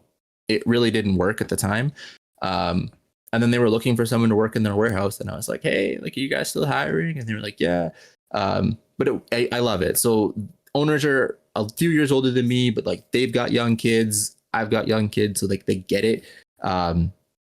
it really didn't work at the time. And then they were looking for someone to work in their warehouse, and I was like, hey, like, are you guys still hiring? And they were like, yeah. But I love it. So owners are a few years older than me, but like they've got young kids. I've got young kids, so like they get it.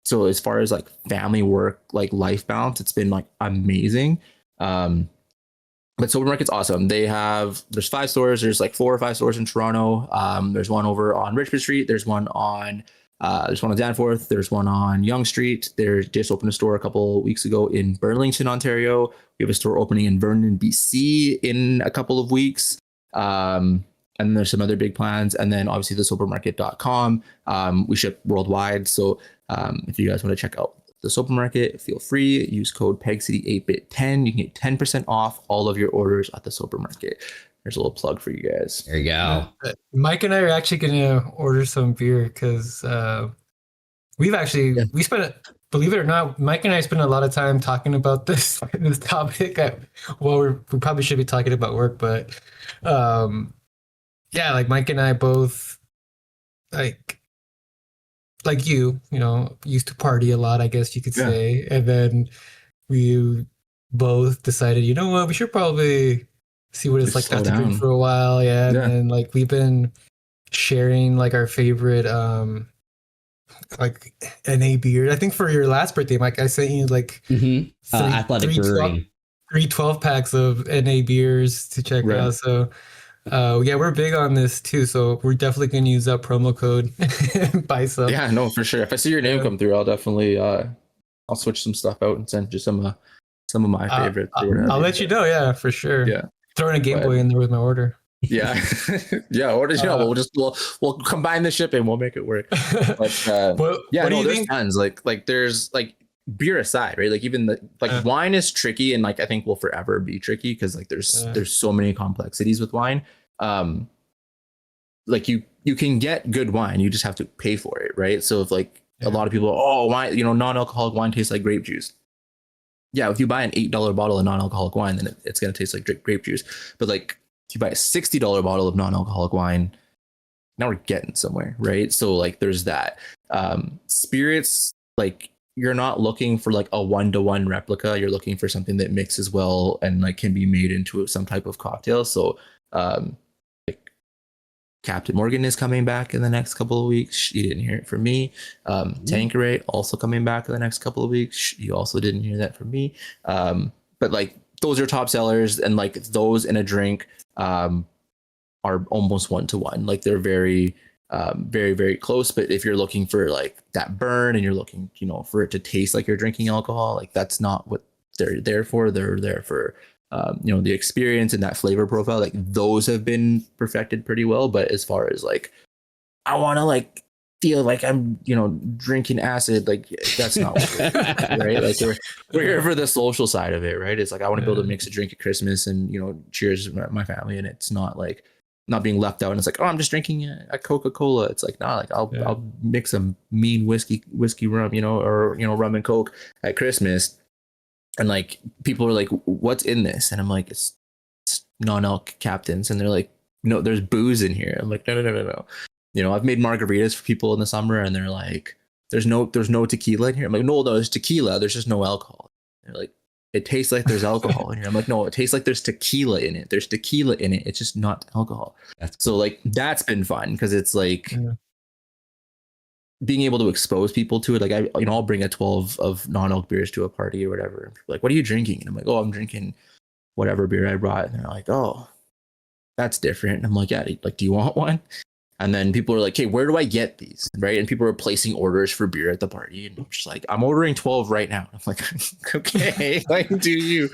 So as far as like family work, like life balance, it's been like amazing. But Sober Market's awesome. There's 5 stores. There's like 4 or 5 stores in Toronto. There's one over on Richmond Street. There's one on Danforth. There's one on Yonge Street. They just opened a store a couple weeks ago in Burlington, Ontario. We have a store opening in Vernon, BC in a couple of weeks. And then there's some other big plans. And then obviously the sobermarket.com. We ship worldwide. So if you guys want to check out the Sober Market, feel free. Use code PegCity8Bit10. You can get 10% off all of your orders at the Sober Market. There's a little plug for you guys. There you go. Mike and I are actually going to order some beer because we spent, believe it or not, Mike and I spent a lot of time talking about this topic. We probably should be talking about work, but yeah, like Mike and I both like you used to party a lot, I guess you could say. And then we both decided, you know what, we should probably see what it's like to drink for a while. Yeah. And then like we've been sharing like our favorite like NA beer. I think for your last birthday, Mike, I sent you like Athletic Brewing. 3 12-packs of NA beers to check out. So yeah, we're big on this too. So we're definitely going to use that promo code and buy some. Yeah, no, for sure. If I see your name come through, I'll definitely I'll switch some stuff out and send you some of my favorites. I'll let you know. Yeah, for sure. Yeah, throwing a Game Boy in there with my order. Yeah, yeah. Orders. We'll combine the shipping. We'll make it work. But there's tons. Like there's like beer aside, right? Like even wine is tricky, and like I think will forever be tricky because like there's so many complexities with wine. Like you can get good wine, you just have to pay for it, right? So if like a lot of people, wine, non-alcoholic wine tastes like grape juice. Yeah, if you buy an $8 bottle of non-alcoholic wine, then it's gonna taste like grape juice. But like if you buy a $60 bottle of non-alcoholic wine, now we're getting somewhere, right? So like there's that. Spirits, like you're not looking for like a 1-to-1 replica. You're looking for something that mixes well and like can be made into some type of cocktail. So like Captain Morgan is coming back in the next couple of weeks. You didn't hear it from me. Tanqueray also coming back in the next couple of weeks. You also didn't hear that from me. But like those are top sellers, and like those in a drink are almost 1-to-1. Like they're very very, very close. But if you're looking for like that burn and you're looking, for it to taste like you're drinking alcohol, like that's not what they're there for. They're there for, the experience and that flavor profile. Like those have been perfected pretty well. But as far as like, I want to like feel like I'm, drinking acid. Like that's not what we're doing, right? Like we're here for the social side of it, right? It's like I want to be able to mix a drink at Christmas and cheers my family, and it's not like not being left out. And it's like, oh, I'm just drinking a Coca-Cola. It's like, nah, like I'll mix some mean whiskey rum, or rum and Coke at Christmas, and like people are like, what's in this? And I'm like, it's non-alc captains, and they're like, no, there's booze in here. I'm like, no. I've made margaritas for people in the summer, and they're like, there's no tequila in here. I'm like, no, there's tequila. There's just no alcohol. They're like, it tastes like there's alcohol in here. I'm like, no, it tastes like there's tequila in it. There's tequila in it. It's just not alcohol. So like that's been fun because it's like being able to expose people to it. Like I'll bring a 12 of non-alc beers to a party or whatever. And people are like, what are you drinking? And I'm like, oh, I'm drinking whatever beer I brought. And they're like, oh, that's different. And I'm like, yeah, like, do you want one? And then people are like, hey, where do I get these? Right. And people are placing orders for beer at the party. And I'm just like, I'm ordering 12 right now. I'm like, okay, like, do you?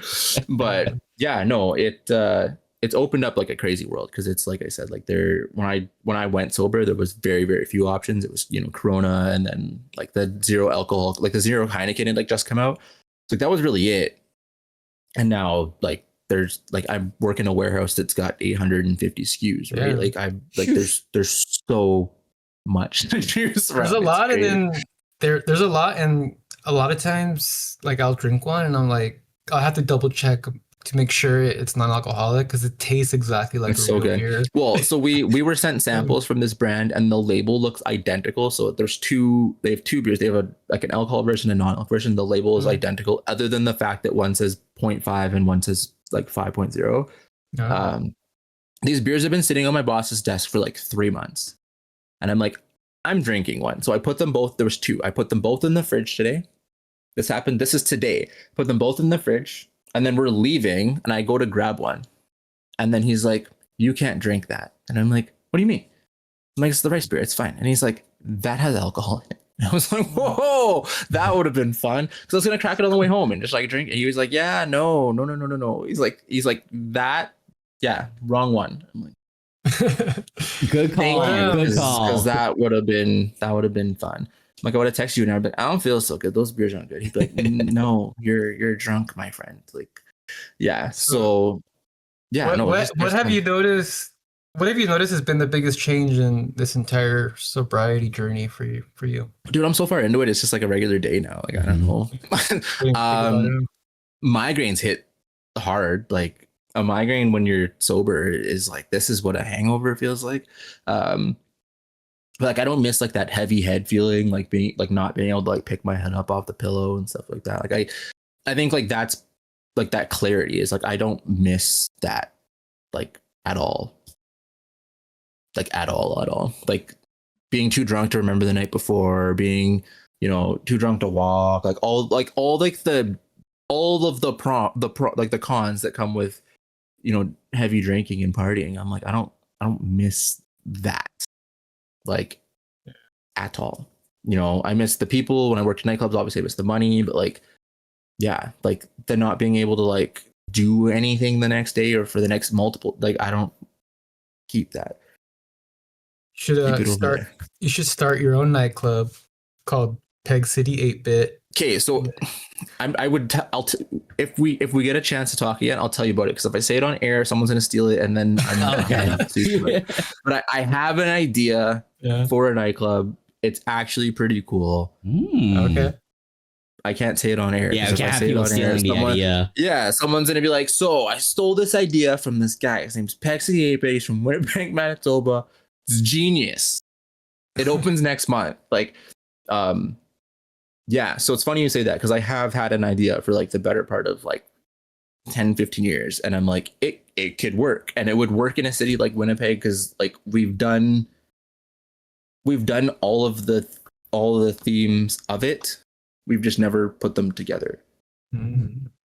But yeah, no, it's opened up like a crazy world. Cause it's like I said, like when I went sober, there was very, very few options. It was, Corona, and then like the zero alcohol, like the zero Heineken had like just come out. So like, that was really it. And now like, there's like I work in a warehouse that's got 850 SKUs, right? Like there's so much to choose from. There's a lot, and then there's a lot, and a lot of times like I'll drink one and I'm like, I'll have to double check to make sure it's non-alcoholic because it tastes exactly like it's so good. Beer. Well, so we were sent samples from this brand, and the label looks identical. So they have two beers. They have an alcohol version and non-alcohol version. The label is identical, other than the fact that one says 0.5 and one says like 5.0. These beers have been sitting on my boss's desk for like 3 months, and I'm like, I'm drinking one. So I put them both. There was two. I put them both in the fridge today. This happened. This is today. Put them both in the fridge. And then we're leaving, and I go to grab one. And then he's like, you can't drink that. And I'm like, what do you mean? I'm like, it's the rice beer. It's fine. And he's like, that has alcohol in it. And I was like, whoa, that would have been fun. Because I was going to crack it on the way home and just like drink. And he was like, yeah, no. He's like, that, yeah, wrong one. I'm like, good call. Good call. Because that would have been fun. Like I would have texted you and I'd be like, I don't feel so good. Those beers aren't good. He'd be like, no, you're drunk, my friend. Like, yeah. So yeah. What have you noticed? What have you noticed has been the biggest change in this entire sobriety journey for you? Dude, I'm so far into it. It's just like a regular day now. Like, I don't know. Migraines hit hard. Like a migraine when you're sober is like, this is what a hangover feels like. But like I don't miss like that heavy head feeling, like being like not being able to like pick my head up off the pillow and stuff like that. Like I think like that's like that clarity is like I don't miss that like at all. Like at all. Like being too drunk to remember the night before, being, too drunk to walk, like all the cons that come with, heavy drinking and partying. I'm like, I don't miss that. Like at all. I miss the people when I worked in nightclubs. Obviously I miss the money, but like, yeah, like the not being able to like do anything the next day or for the next multiple, like I don't keep that. You should start your own nightclub called PegCity8Bit. Okay, so if we get a chance to talk again, I'll tell you about it. Because if I say it on air, someone's gonna steal it, and then I'm okay. But I have an idea for a nightclub. It's actually pretty cool. Okay. I can't say it on air. Yeah, we can't have people stealing the idea. Yeah, someone's gonna be like, so I stole this idea from this guy. His name's PegCity8Bit. He's from Winnipeg, Manitoba. It's genius. It opens next month. Like, yeah, so it's funny you say that because I have had an idea for like the better part of like 10, 15 years. And I'm like, it could work. And it would work in a city like Winnipeg because like we've done all of the themes of it. We've just never put them together.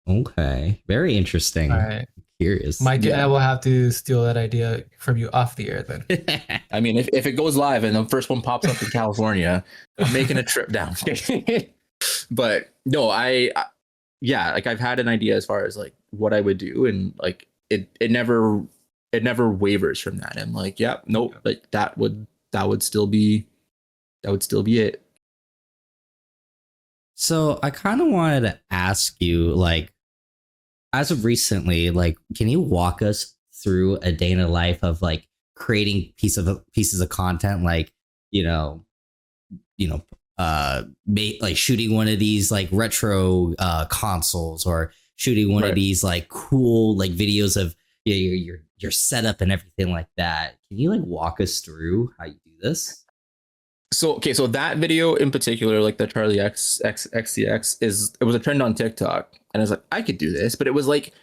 Okay. Very interesting. All right. Curious. Mike and I will have to steal that idea from you off the air then. I mean, if it goes live and the first one pops up in California, I'm making a trip down. But no, like I've had an idea as far as like what I would do, and like it never wavers from that. I'm like, yeah, nope, like that would still be would still be it. So I kind of wanted to ask you, like, as of recently, like, can you walk us through a day in the life of like creating pieces of content, like, you know, like shooting one of these like retro consoles, or shooting one of these like cool like videos of your setup and everything like that. Can you like walk us through how you do this? So that video in particular, like the Charlie XCX, it was a trend on TikTok, and I was like, I could do this, but it was like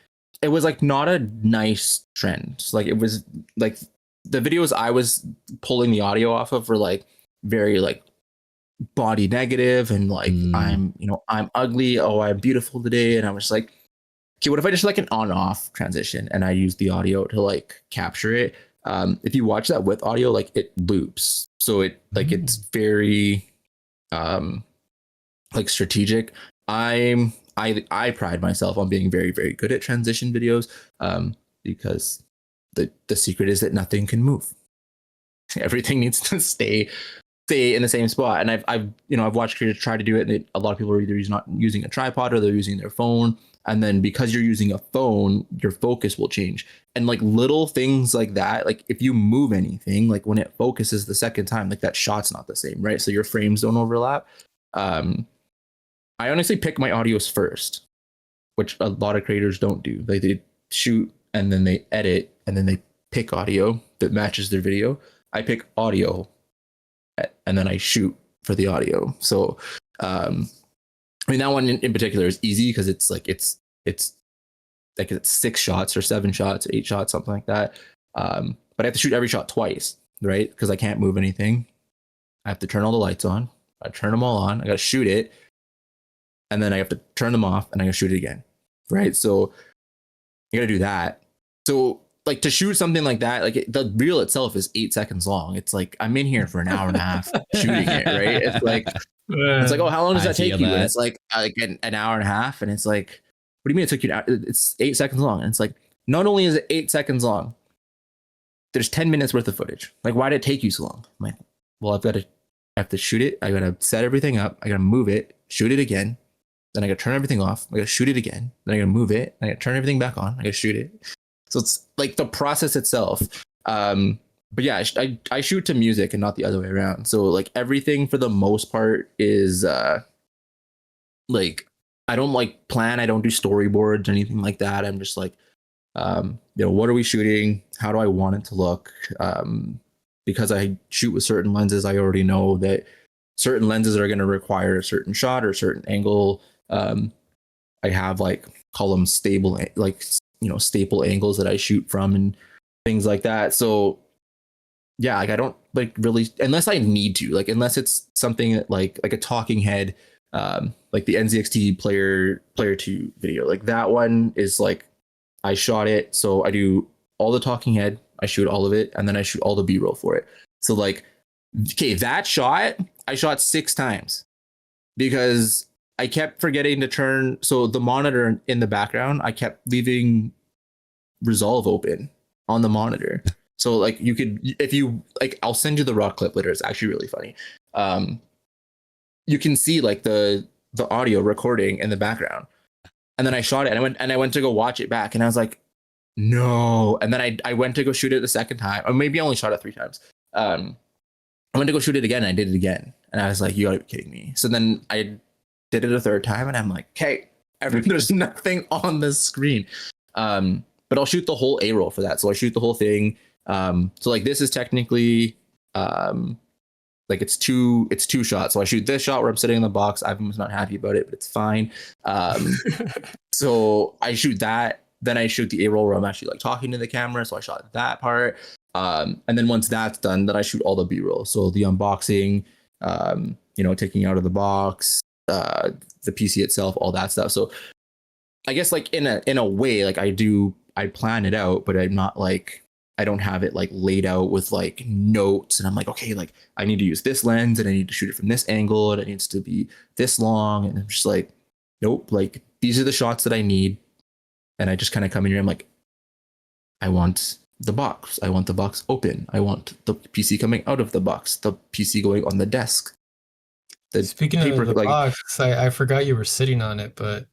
not a nice trend. Like it was like the videos I was pulling the audio off of were like very like body negative, and like I'm ugly, oh I'm beautiful today, and I was like, okay, what if I just like an on-off transition and I use the audio to like capture it? If you watch that with audio, like it loops, so it like it's very like strategic. I pride myself on being very, very good at transition videos, because the secret is that nothing can move. Everything needs to stay in the same spot. And I've watched creators try to do it, and a lot of people are either not using a tripod or they're using their phone. And then because you're using a phone, your focus will change. And like little things like that, like if you move anything, like when it focuses the second time, like that shot's not the same, right? So your frames don't overlap. I honestly pick my audios first, which a lot of creators don't do. Like they shoot and then they edit and then they pick audio that matches their video. I pick audio and then I shoot for the audio. So, I mean, that one in particular is easy because it's like it's 6 shots or 7 shots, 8 shots, something like that. But I have to shoot every shot twice, right? Because I can't move anything. I have to turn all the lights on. I turn them all on. I got to shoot it, and then I have to turn them off, and I got to shoot it again, right? So you got to do that. So like to shoot something like that, like the reel itself is 8 seconds long. It's like I'm in here for an hour and a half shooting it, right? It's like, oh, how long does that take you? And it's like an hour and a half, and it's like, what do you mean it took you an hour? It's 8 seconds long, and it's like, not only is it 8 seconds long, there's 10 minutes worth of footage. Like, why did it take you so long? I'm like, well, I have to shoot it. I got to set everything up. I got to move it, shoot it again. Then I got to turn everything off. I got to shoot it again. Then I got to move it. I got to turn everything back on. I got to shoot it. So it's like the process itself. But yeah, I shoot to music and not the other way around. So like everything for the most part is like I don't like plan. I don't do storyboards or anything like that. I'm just like, what are we shooting? How do I want it to look? Because I shoot with certain lenses, I already know that certain lenses are going to require a certain shot or a certain angle. I have like column stable, like staple angles that I shoot from and things like that. So yeah, like I don't like really, unless I need to, like unless it's something that like a talking head, like the NZXT player 2 video, like that one is like I shot it, so I do all the talking head, I shoot all of it, and then I shoot all the B-roll for it. So like, okay, that shot I shot 6 times because I kept forgetting to turn. So the monitor in the background, I kept leaving Resolve open on the monitor. So like you could, if you like, I'll send you the raw clip later. It's actually really funny. You can see like the audio recording in the background, and then I shot it and I went to go watch it back, and I was like, no. And then I went to go shoot it the second time, or maybe I only shot it 3 times. I went to go shoot it again, and I did it again, and I was like, you gotta be kidding me. So then I did it a 3rd time, and I'm like, okay, there's nothing on the screen. But I'll shoot the whole A roll for that. So I shoot the whole thing. So like this is technically like it's two shots. So I shoot this shot where I'm sitting in the box. I was not happy about it, but it's fine. So I shoot that. Then I shoot the A roll where I'm actually like talking to the camera. So I shot that part. And then once that's done, then I shoot all the B roll. So the unboxing, taking out of the box, the PC itself, all that stuff. So I guess like in a way, like I plan it out, but I'm not like, I don't have it like laid out with like notes, and I'm like, okay, like I need to use this lens and I need to shoot it from this angle and it needs to be this long. And I'm just like, nope, like these are the shots that I need. And I just kind of come in here. I'm like, I want the box. I want the box open. I want the PC coming out of the box. The PC going on the desk. Speaking of the box, I forgot you were sitting on it, but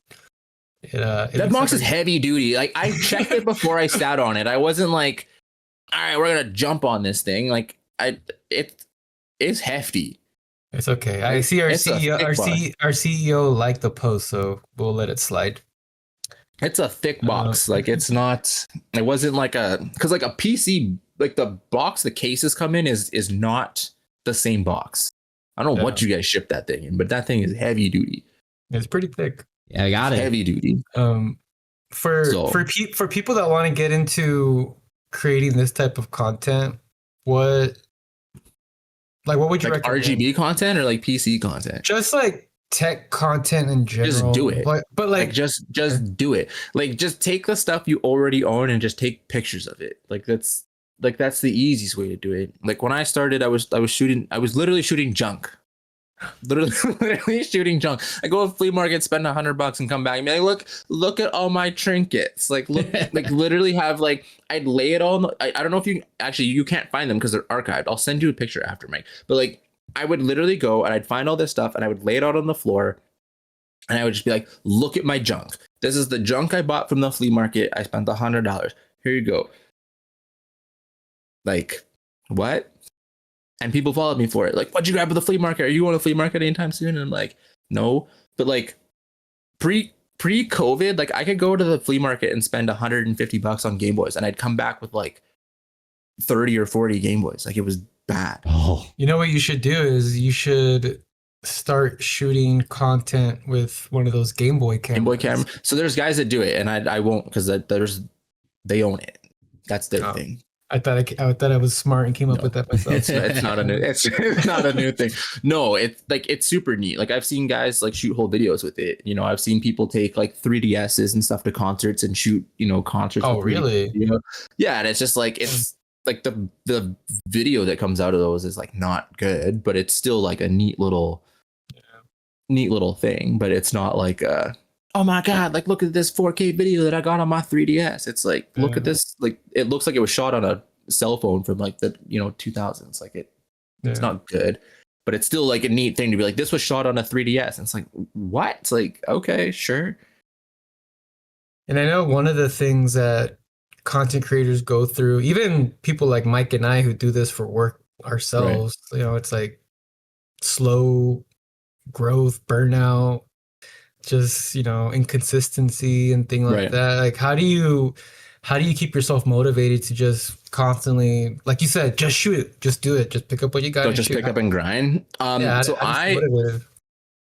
that box is heavy duty. Like I checked it before I sat on it. I wasn't like, all right, we're gonna jump on this thing. Like it's hefty. It's okay. I see our CEO liked the post, so we'll let it slide. It's a thick box. Like it's not. It wasn't like because like a PC, like the box the cases come in is not the same box. I don't know what you guys ship that thing in, but that thing is heavy duty. It's pretty thick. Yeah, I got it. Heavy duty. For people that want to get into creating this type of content, what would you like recommend? RGB content or like PC content? Just like tech content in general. Just do it. But like just do it. Like just take the stuff you already own and just take pictures of it. That's the easiest way to do it. Like when I started, I was literally shooting junk. Literally shooting junk. I go to a flea market, spend $100 and come back and be like, look at all my trinkets. Like look, like literally have like, I'd lay it all. I don't know if you can't find them because they're archived. I'll send you a picture after, Mike. But like, I would literally go and I'd find all this stuff and I would lay it out on the floor and I would just be like, look at my junk. This is the junk I bought from the flea market. I spent $100. Here you go. Like, what? And people followed me for it. Like, what'd you grab at the flea market? Are you going to the flea market anytime soon? And I'm like, no. But like pre-COVID, like I could go to the flea market and spend $150 on Game Boys and I'd come back with like 30 or 40 Game Boys. Like it was bad. Oh. You know what you should do is you should start shooting content with one of those Game Boy cameras. Game Boy camera. So there's guys that do it and I won't because they own it. That's their thing. I thought I was smart and came up with that myself. It's not a new. It's not a new thing. No, it's super neat. Like I've seen guys like shoot whole videos with it. You know, I've seen people take like 3DSs and stuff to concerts and shoot. You know, concerts. Oh, really? You know? Yeah, and it's just like it's like the video that comes out of those is like not good, but it's still like a neat little thing. But it's not like oh my God, like look at this 4K video that I got on my 3DS. It's like, look at this. Like it looks like it was shot on a cell phone from like the 2000s. Like it's not good, but it's still like a neat thing to be like, this was shot on a 3DS. And it's like, what? It's like, okay, sure. And I know one of the things that content creators go through, even people like Mike and I who do this for work ourselves, right. It's like slow growth, burnout, just inconsistency and things like that. Like how do you keep yourself motivated to just constantly, like you said, just shoot it, just do it, just pick up what you got. Don't just pick up and grind. So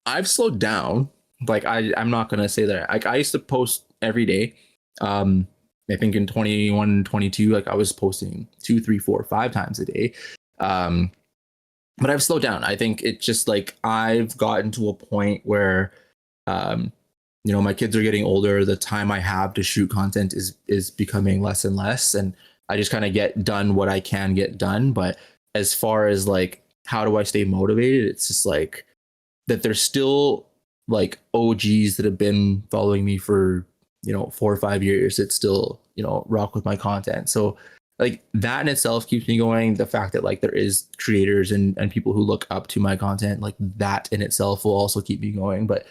I've slowed down. Like I'm not gonna say that. Like I used to post every day. I think in 21, 22, like I was posting 2, 3, 4, 5 times a day. But I've slowed down. I think it's just like I've gotten to a point where my kids are getting older. The time I have to shoot content is becoming less and less, and I just kind of get done what I can get done. But as far as like how do I stay motivated, it's just like that there's still like OGs that have been following me for 4 or 5 years that still rock with my content. So like that in itself keeps me going. The fact that like there is creators and people who look up to my content, like that in itself will also keep me going. But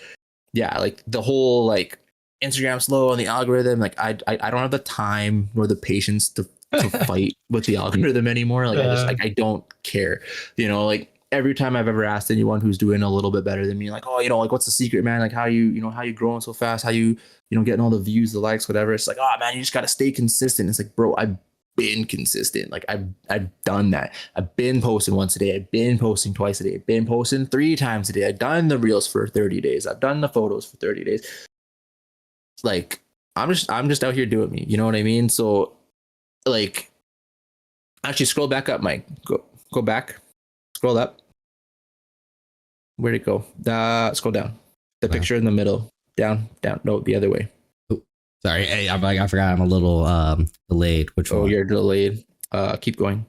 yeah, like the whole like Instagram slow on the algorithm, like I don't have the time nor the patience to fight with the algorithm anymore. Like I don't care. Like every time I've ever asked anyone who's doing a little bit better than me, like, oh, like what's the secret, man? Like how you growing so fast, how you getting all the views, the likes, whatever. It's like, oh man, you just gotta stay consistent. It's like, bro, I've been consistent. Like I've done that. I've been posting once a day. I've been posting twice a day. I've been posting 3 times a day. I've done the reels for 30 days. I've done the photos for 30 days. Like I'm just out here doing me. You know what I mean? So like actually scroll back up, Mike. Go back. Scroll up. Where'd it go? Scroll down. The picture in the middle. Down. No, the other way. Sorry, I forgot I'm a little delayed. Which one? Oh, you're delayed. Keep going.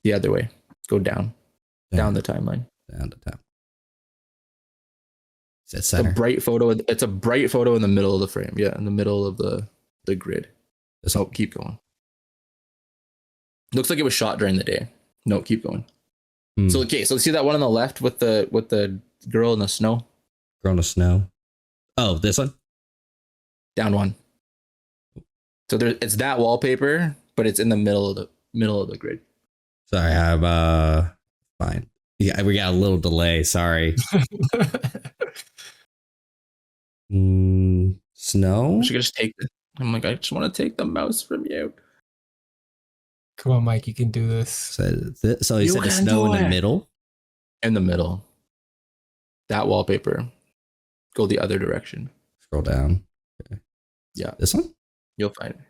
The other way. Go down. Down the timeline. Down the time. Is that center? It's a bright photo in the middle of the frame. Yeah, in the middle of the grid. Oh, keep going. Looks like it was shot during the day. No, keep going. So okay, so see that one on the left with the girl in the snow? Girl in the snow. Oh, this one? Down one. So it's that wallpaper, but it's in the middle of the grid. Sorry, I'm fine. Yeah, we got a little delay. Sorry. Snow? She could just take it. I'm like, I just want to take the mouse from you. Come on, Mike, you can do this. So you said the can snow do in the it. middle? In the middle. That wallpaper. Go the other direction. Scroll down. Okay. Yeah. This one? You'll find it.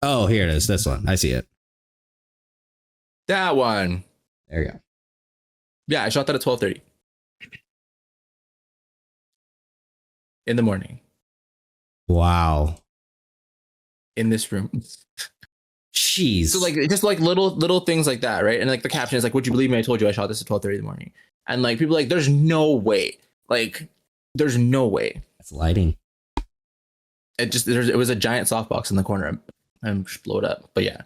Oh, here it is. This one. I see it. That one. There you go. Yeah, I shot that at 12:30. In the morning. Wow. In this room. Jeez. So like just like little things like that, right? And like the caption is like, "Would you believe me? I told you I shot this at 12:30 in the morning." And like people are like, "There's no way." Like, there's no way. That's lighting. It was a giant softbox in the corner. I'm just blow it up. But yeah.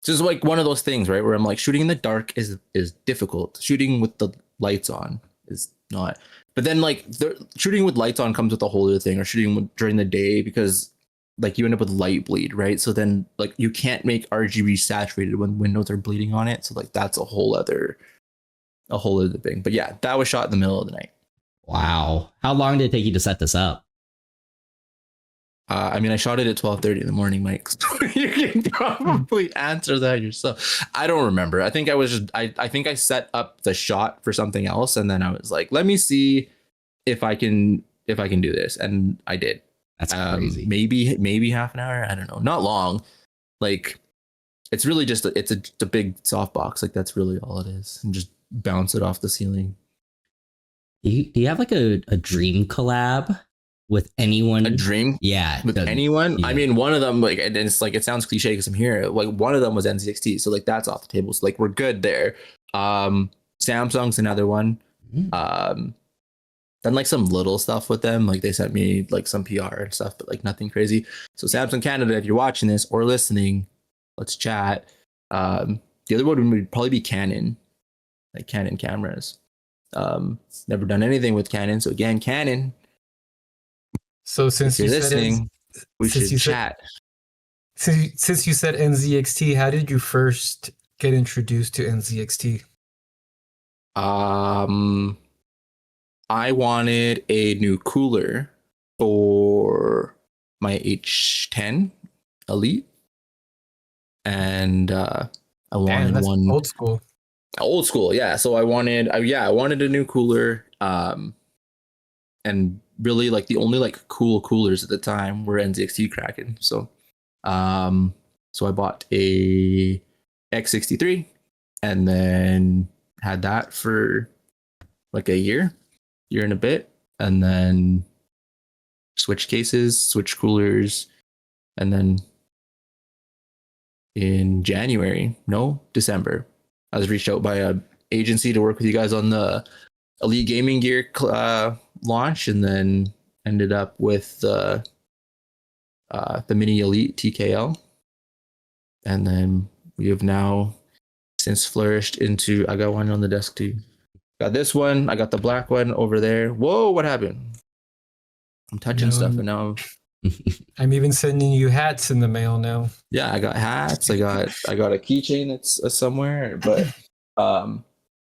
So it's like one of those things, right? Where I'm like, shooting in the dark is difficult. Shooting with the lights on is not. But then like shooting with lights on comes with a whole other thing, or shooting during the day, because like you end up with light bleed, right? So then like you can't make RGB saturated when windows are bleeding on it. So like that's a whole other thing. But yeah, that was shot in the middle of the night. Wow. How long did it take you to set this up? I mean, I shot it at 12:30 in the morning, Mike. So you can probably answer that yourself. I don't remember. I think I think I set up the shot for something else, and then I was like, let me see if I can do this, and I did. That's crazy. Maybe half an hour. I don't know. Not long. Like, it's really just it's a big softbox. Like that's really all it is, and just bounce it off the ceiling. Do you have like a dream collab with anyone? A dream? Yeah. With anyone? Yeah. I mean, one of them, like, and it's like, it sounds cliche because I'm here. Like, one of them was NZXT. So, like, that's off the table. So, like, we're good there. Samsung's another one. Done like some little stuff with them. Like, they sent me like some PR and stuff, but like nothing crazy. So, Samsung Canada, if you're watching this or listening, let's chat. The other one would probably be Canon, like Canon cameras. Never done anything with Canon. So, again, Canon. So since you're you listening, we should chat. Since you said NZXT, how did you first get introduced to NZXT? I wanted a new cooler for my H10 Elite, and I wanted one old school. Old school, yeah. So I wanted a new cooler, and really like the only like cool coolers at the time were NZXT Kraken. So I bought a X63 and then had that for like a year and a bit, and then switch cases, switch coolers, and then in December, I was reached out by a agency to work with you guys on the Elite Gaming Gear launch, and then ended up with the Mini Elite TKL, and then we have now since flourished into, I got one on the desk too. Got this one. I got the black one over there. Whoa, what happened? I'm touching stuff, and now I'm even sending you hats in the mail now. Yeah, I got hats. I got a keychain that's somewhere, but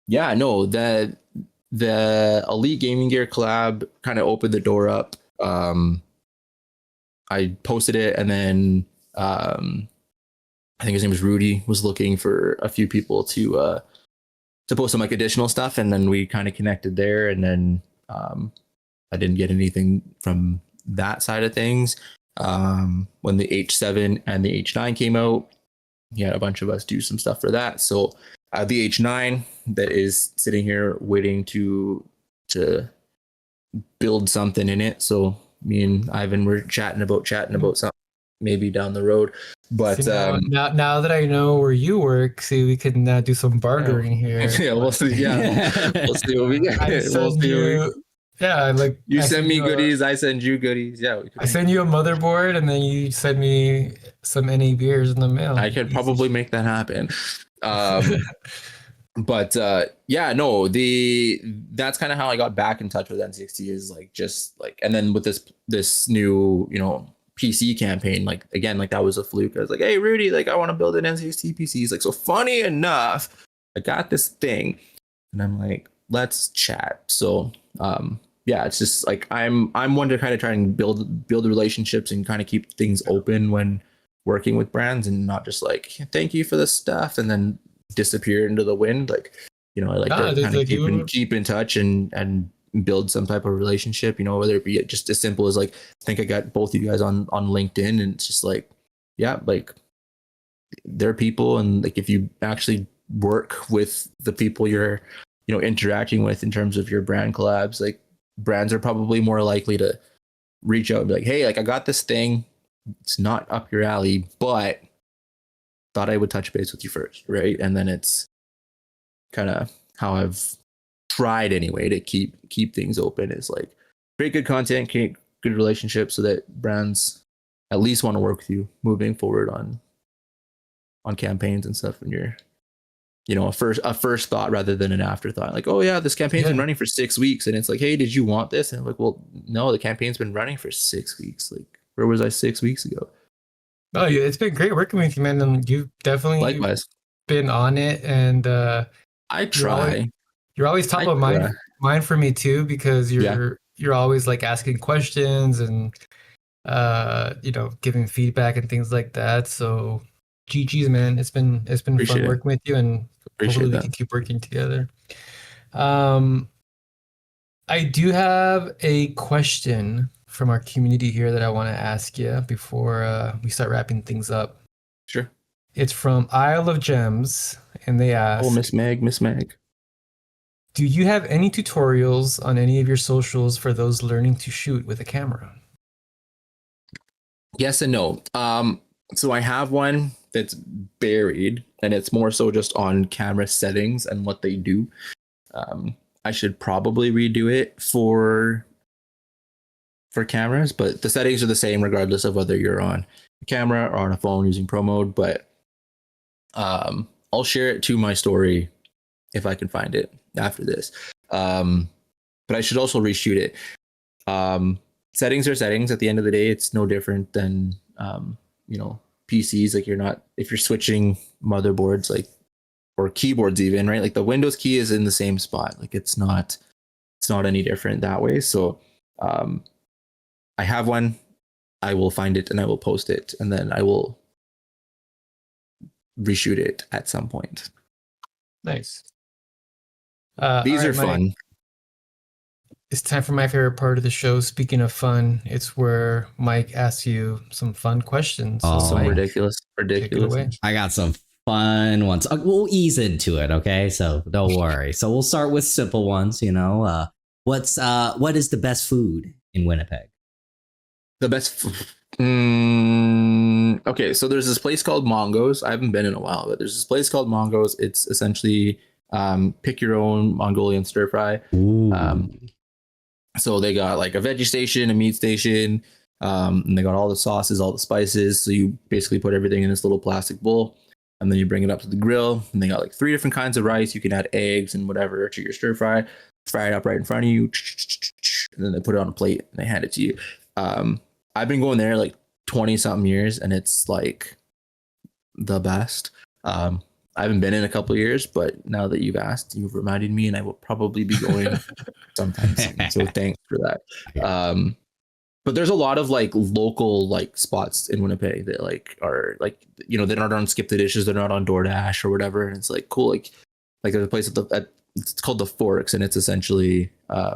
yeah, no, the Elite Gaming Gear collab kind of opened the door up. I posted it, and then I think his name was Rudy, was looking for a few people to post some like additional stuff, and then we kind of connected there, and then I didn't get anything from that side of things. When the H7 and the H9 came out, he had a bunch of us do some stuff for that. So the H9 that is sitting here waiting to build something in it. So me and Ivan were chatting about something maybe down the road. But see, now that I know where you work, see, we can do some bartering here. Yeah, we'll see. Yeah, we'll see what we get. Yeah, like You I send send me you goodies, I send you goodies. Yeah, we could I make send that. you a motherboard, and then you send me some NA beers in the mail. I could Easy. probably make that happen. But yeah, no, the that's kind of how I got back in touch with NZXT is like just like, and then with this new, you know, PC campaign, like again, like that was a fluke. I was like, hey Rudy, like I want to build an NZXT PC. He's like, so funny enough, I got this thing, and I'm like, let's chat. So yeah, it's just like I'm one to kind of try and build relationships and kind of keep things open when working with brands, and not just like thank you for the stuff and then disappear into the wind. Like, you know, I like Nah, to there's kind of like you. keep in touch and build some type of relationship, you know, whether it be just as simple as like, I think I got both of you guys on LinkedIn, and it's just like, yeah, like they're people, and like if you actually work with the people you're, you know, interacting with in terms of your brand collabs, like brands are probably more likely to reach out and be like, hey, like I got this thing, it's not up your alley, but thought I would touch base with you first, right? And then it's kind of how I've tried anyway to keep things open, is like create good content, create good relationships so that brands at least want to work with you moving forward on campaigns and stuff. And you're, you know, a first thought rather than an afterthought. Like, oh yeah, this campaign's been Yeah. running for 6 weeks, and it's like, hey, did you want this? And I'm like, well, no, the campaign's been running for 6 weeks. Like, where was I 6 weeks ago? Oh, yeah, it's been great working with you, man. And you've definitely Likewise, been on it, and I you're always try. you're always top I of try. mind for me too, because Yeah, you're always like asking questions and giving feedback and things like that. So GG's, man. It's been fun appreciate it. working with you, and hopefully Appreciate we that. can keep working together. Um, I do have a question from our community here that I want to ask you before we start wrapping things up. Sure. It's from Isle of Gems, and they Oh, ask, Miss Meg. do you have any tutorials on any of your socials for those learning to shoot with a camera? Yes and no. So I have one that's buried, and it's more so just on camera settings and what they do. I should probably redo it for cameras, but the settings are the same regardless of whether you're on a camera or on a phone using Pro Mode. But I'll share it to my story if I can find it after this. But I should also reshoot it. Settings are settings. At the end of the day, it's no different than you know, PCs. Like, you're not, if you're switching motherboards, like, or keyboards even, right? Like the Windows key is in the same spot. Like it's not any different that way. So I have one. I will find it and I will post it, and then I will reshoot it at some point. Nice. These all are right, Mike. fun. It's time for my favorite part of the show. Speaking of fun, it's where Mike asks you some fun questions. So, Oh, Some Mike, ridiculous. take it away. I got some fun ones. We'll ease into it, okay? So don't worry. So we'll start with simple ones. You know, what is the best food in Winnipeg? The best. Okay, so there's this place called Mongo's. I haven't been in a while, but there's this place called Mongo's. It's essentially pick your own Mongolian stir fry. Ooh. So they got like a veggie station, a meat station, and they got all the sauces, all the spices. So you basically put everything in this little plastic bowl, and then you bring it up to the grill. And they got like 3 different kinds of rice. You can add eggs and whatever to your stir fry. Fry it up right in front of you, and then they put it on a plate and they hand it to you. I've been going there like 20 something years, and it's like the best. I haven't been in a couple of years, but now that you've asked, you've reminded me, and I will probably be going sometime soon. So thanks for that. But there's a lot of like local like spots in Winnipeg that like are like, you know, they're not on Skip the Dishes, they're not on DoorDash or whatever, and it's like cool. Like there's a place it's called the Forks, and it's essentially I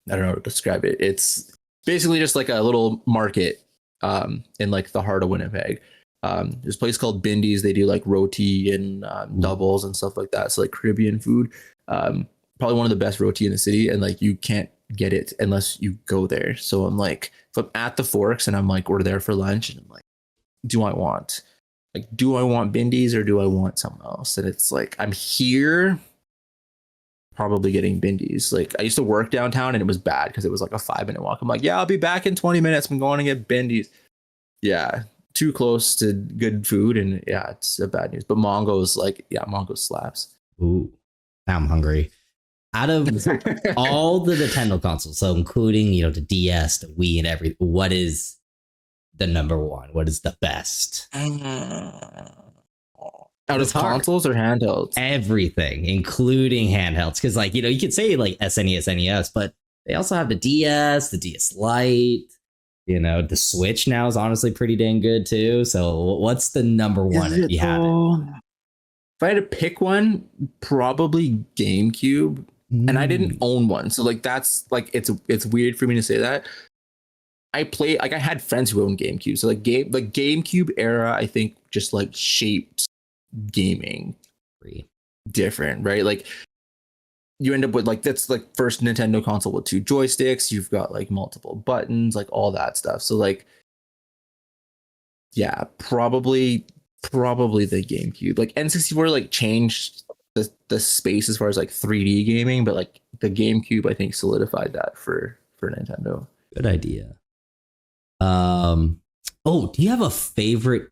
don't know how to describe it. It's basically just like a little market in like the heart of Winnipeg. There's a place called Bindy's. They do like roti and doubles and stuff like that. So like Caribbean food. Probably one of the best roti in the city, and like you can't get it unless you go there. So I'm like, if I'm at the Forks and I'm like, we're there for lunch, and I'm like, do I want Bindy's or do I want something else? And it's like, I'm here. probably getting Bindies. Like I used to work downtown and it was bad because it was like a 5-minute walk. I'm like, yeah, I'll be back in 20 minutes. I'm going to get Bindies. Yeah, too close to good food, and yeah, it's a bad news. But Mongo's like, yeah, Mongo slaps. Ooh, now I'm hungry. Out of all the Nintendo consoles, so including the DS, the Wii, and everything, what is the number one? What is the best? Out of consoles or handhelds? Everything, including handhelds, because like you could say like SNES, NES, but they also have the DS, the DS Lite. The Switch now is honestly pretty dang good too. So what's the number one if you had it? If I had to pick one, probably GameCube. And I didn't own one. So like that's like it's weird for me to say that. I had friends who owned GameCube. So like the GameCube era, I think just like shaped gaming different, right? Like you end up with like that's like first Nintendo console with 2 joysticks. You've got like multiple buttons, like all that stuff. So like, yeah, probably the GameCube. Like N64 like changed the space as far as like 3D gaming, but like the GameCube I think solidified that for Nintendo. Good idea. Do you have a favorite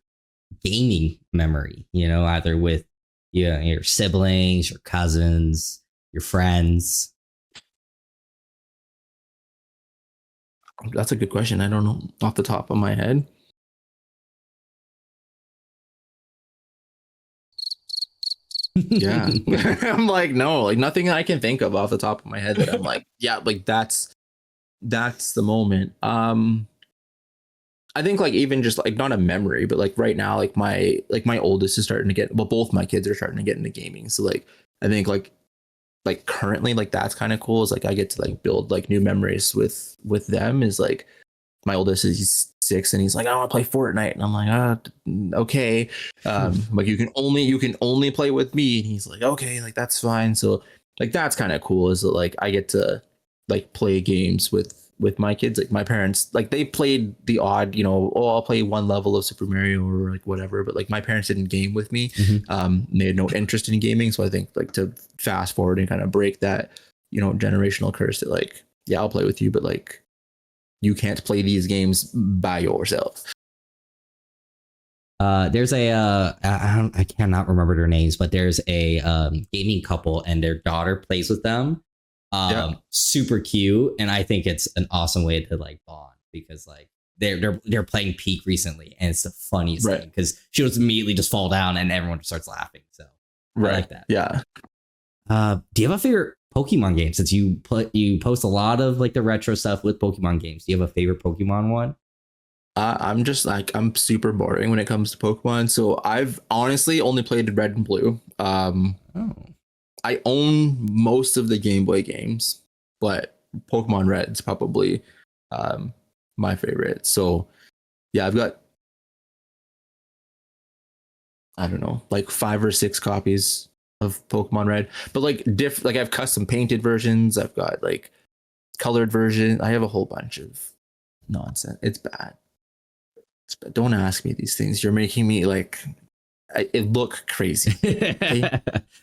gaming memory? Either with your siblings, your cousins, your friends? That's a good question. I don't know off the top of my head. Yeah. I'm like, no, like nothing I can think of off the top of my head that I'm like, yeah, like that's the moment. I think like even just like not a memory, but like right now, like my oldest is starting to get, well, both my kids are starting to get into gaming. So like I think like currently like that's kind of cool is like I get to like build like new memories with them. Is like my oldest is 6 and he's like, I want to play Fortnite, and I'm like, okay, like you can only play with me, and he's like, okay, like that's fine. So like that's kind of cool is that like I get to like play games with my kids. Like my parents, like they played the odd, I'll play one level of Super Mario or like whatever, but like my parents didn't game with me. They had no interest in gaming. So I think like to fast forward and kind of break that, generational curse that like, yeah, I'll play with you, but like you can't play these games by yourself. There's I cannot remember their names, but there's a gaming couple and their daughter plays with them. Super cute, and I think it's an awesome way to like bond because like they're playing Peak recently, and it's the funniest thing because she'll just immediately just fall down and everyone starts laughing. So I like that. Yeah. Do you have a favorite Pokemon game? Since you post a lot of like the retro stuff with Pokemon games, do you have a favorite Pokemon one? I'm just like I'm super boring when it comes to Pokemon, so I've honestly only played Red and Blue. I own most of the Game Boy games, but Pokemon Red's probably my favorite. So yeah, I've got, I don't know, like 5 or 6 copies of Pokemon Red, but like like I have custom painted versions. I've got like colored version. I have a whole bunch of nonsense. It's bad. Don't ask me these things. You're making me like it look crazy. Okay?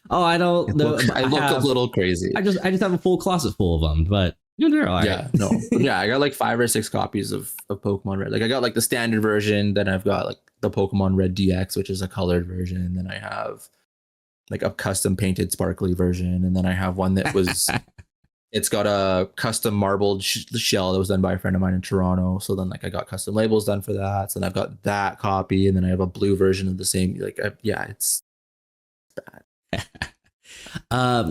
Oh, I don't know. I look a little crazy. I just have a full closet full of them, but they're all right. Yeah, no, yeah, I got like 5 or 6 copies of Pokemon Red. Like I got like the standard version, then I've got like the Pokemon Red DX, which is a colored version, and then I have like a custom painted sparkly version, and then I have one that was it's got a custom marbled shell that was done by a friend of mine in Toronto. So then like I got custom labels done for that. So then I've got that copy, and then I have a blue version of the same. Like it's bad.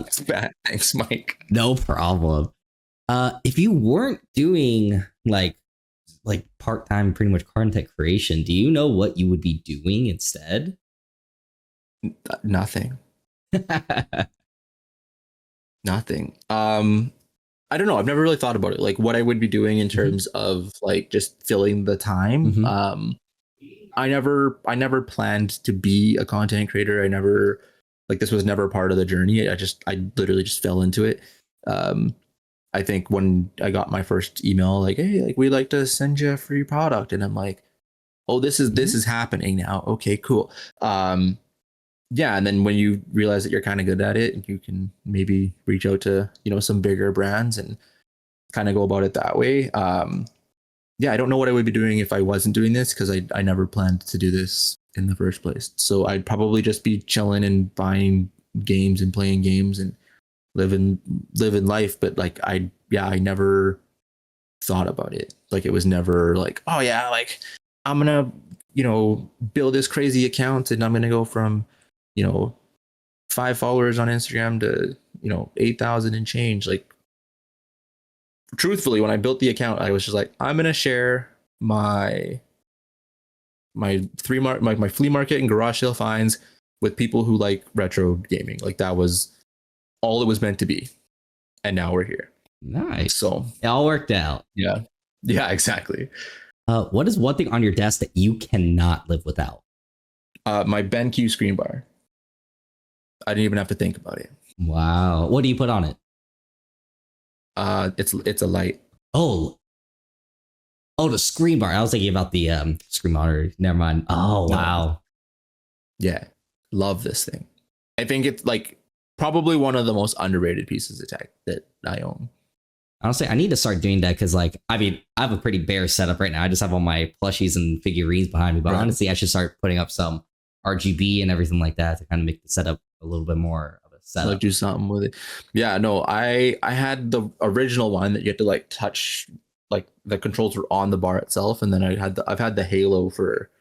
It's bad. Thanks, Mike. No problem. If you weren't doing like part-time pretty much content creation, do you know what you would be doing instead? Nothing. Nothing. I don't know. I've never really thought about it. Like what I would be doing in terms of like just filling the time. I never planned to be a content creator. I never like this was never part of the journey. I literally just fell into it. I think when I got my first email, like, hey, like we'd like to send you a free product, and I'm like, oh, this is happening now. Okay, cool. yeah, and then when you realize that you're kind of good at it, you can maybe reach out to, some bigger brands and kind of go about it that way. Yeah, I don't know what I would be doing if I wasn't doing this, because I never planned to do this in the first place. So I'd probably just be chilling and buying games and playing games and living life. But like I never thought about it. Like it was never like, oh yeah, like I'm gonna build this crazy account and I'm gonna go from 5 followers on Instagram to 8,000 and change. Like truthfully, when I built the account, I was just like, I'm gonna share my flea market and garage sale finds with people who like retro gaming. Like that was all it was meant to be, and now we're here. Nice. So it all worked out. Yeah, exactly. What is one thing on your desk that you cannot live without? My BenQ screen bar. I didn't even have to think about it. Wow. What do you put on it? It's a light. Oh, the screen bar. I was thinking about the screen monitor. Never mind. Oh, wow. Yeah, love this thing. I think it's like probably one of the most underrated pieces of tech that I own. Honestly, I need to start doing that because, like, I mean, I have a pretty bare setup right now. I just have all my plushies and figurines behind me. But honestly, I should start putting up some RGB and everything like that to kind of make the setup a little bit more of a setup. Like do something with it. Yeah, no, I had the original one that you had to like touch, like the controls were on the bar itself, and then I've had the Halo for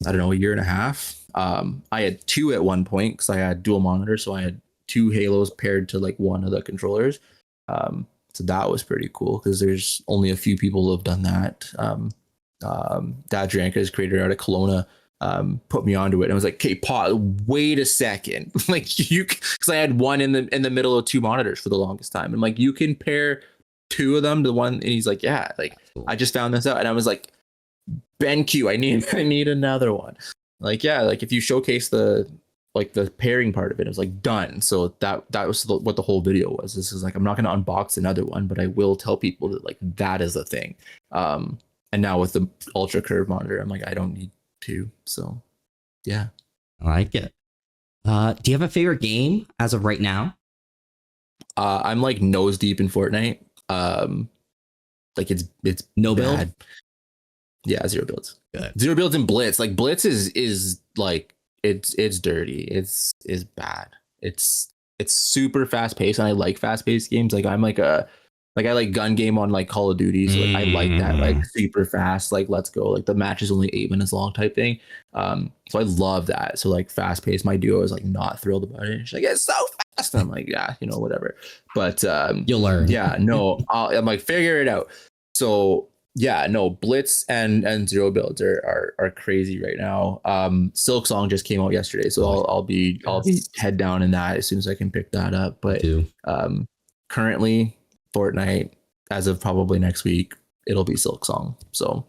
I don't know, a year and a half. I had 2 at one point because I had dual monitors, so I had 2 Halos paired to like one of the controllers. So that was pretty cool because there's only a few people who have done that. Dad Dranka is creator out of Kelowna. Put me onto it and I was like, okay, pause, wait a second. Like because I had one in the middle of 2 monitors for the longest time. And like, you can pair 2 of them to one. And he's like, yeah, like I just found this out. And I was like, BenQ, I need another one. Like, yeah, like if you showcase the pairing part of it, it was like done. So that was what the whole video was. This is like, I'm not going to unbox another one, but I will tell people that like that is a thing. And now with the ultra curve monitor, I'm like, I don't need 2. So yeah, I like it. Do you have a favorite game as of right now? I'm like nose deep in Fortnite. Like it's no bad. build. Yeah, 0 builds. Good. 0 builds and Blitz. Like Blitz is like it's dirty. It's bad. It's super fast paced, and I like fast paced games. Like I like gun game on like Call of Duty. So like, I like that, like super fast, like let's go. Like the match is only 8 minutes long type thing. So I love that. So like fast paced. My duo is like not thrilled about it. She's like, it's so fast. And I'm like, yeah, whatever. But you'll learn. Yeah, no, I'm like, figure it out. So yeah, no, Blitz and 0 builds are crazy right now. Silk Song just came out yesterday, so I'll be head down in that as soon as I can pick that up. But currently Fortnite, as of probably next week, it'll be Silk Song. So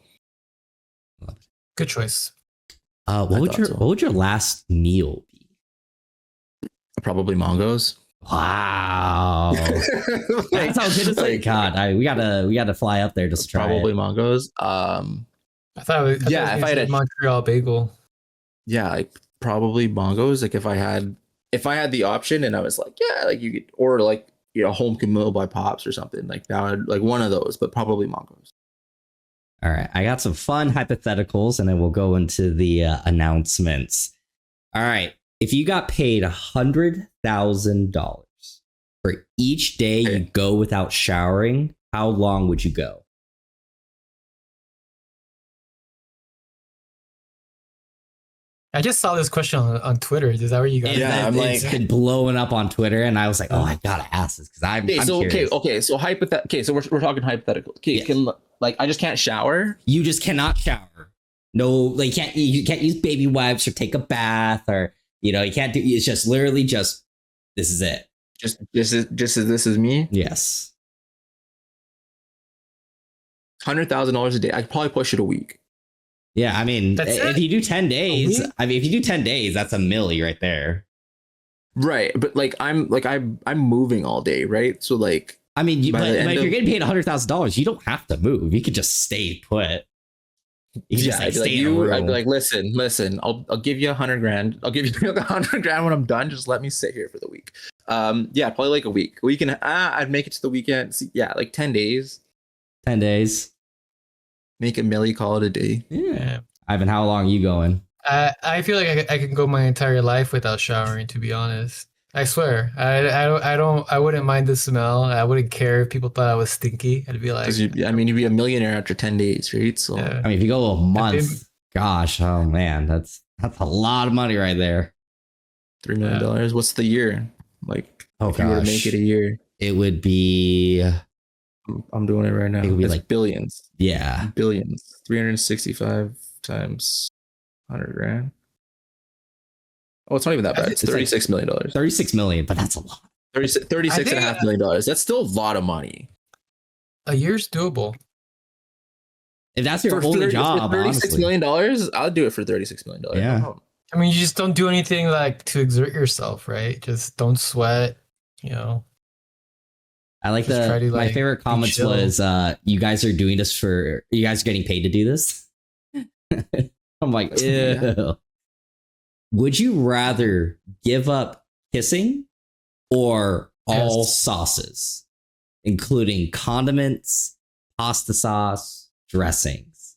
good choice. What would your last meal be? Probably Mongos. Wow, that's how good it's like. God, we gotta fly up there just to try. Probably Mongos. I thought if I had a Montreal bagel. Yeah, like probably Mongos. Like if I had the option and I was like, yeah, like you could, or like home cooked meal by Pops or something like that, would, like one of those, but probably Mongos. All right, I got some fun hypotheticals, and then we'll go into the announcements. All right. If you got paid $100,000 for each day you go without showering, how long would you go? I just saw this question on Twitter. Is that where you got it? Yeah, it's been blowing up on Twitter, and I was like, oh, I gotta ask this because I'm curious. So we're talking hypothetical. Okay, yes. I just can't shower. You just cannot shower. No, like you can't use baby wipes or take a bath or. You can't do. It's just literally just. This is it. This is me. Yes. $100,000 a day. I could probably push it a week. Yeah, I mean, if you do 10 days, that's a milli right there. Right, but like I'm moving all day, right? So like, I mean, but if you're getting paid $100,000, you don't have to move. You could just stay put. You Yeah, just like I'd be stay like, in a you. I'd room. be like, listen. I'll give you $100,000. I'll give you $100,000 when I'm done. Just let me sit here for the week. Yeah, probably like a week. Week and I'd make it to the weekend. Yeah, like 10 days. 10 days. Make a milli, call it a day. Yeah. Ivan, how long are you going? I feel like I can go my entire life without showering. To be honest, I swear, I wouldn't mind the smell. I wouldn't care if people thought I was stinky. I'd be like, You'd be a millionaire after 10 days, right? So yeah. I mean, if you go a month, gosh, oh man, that's a lot of money right there. $3 million. What's the year? Like, if you were to make it a year, it would be. I'm doing it right now. It would be it's like billions. Yeah, billions. 365 times $100,000. Oh, it's not even that bad. It's $36 million. 36 million, but that's a lot. $36.5 million. That's still a lot of money. A year's doable. If that's your only job, $36 million, I'll do it for $36 million. Yeah. No, I mean, you just don't do anything like to exert yourself, right? Just don't sweat, you know. I like my favorite comments was you guys are doing this for you guys are getting paid to do this. I'm like, ew. Yeah. Would you rather give up kissing or all sauces, including condiments, pasta sauce, dressings?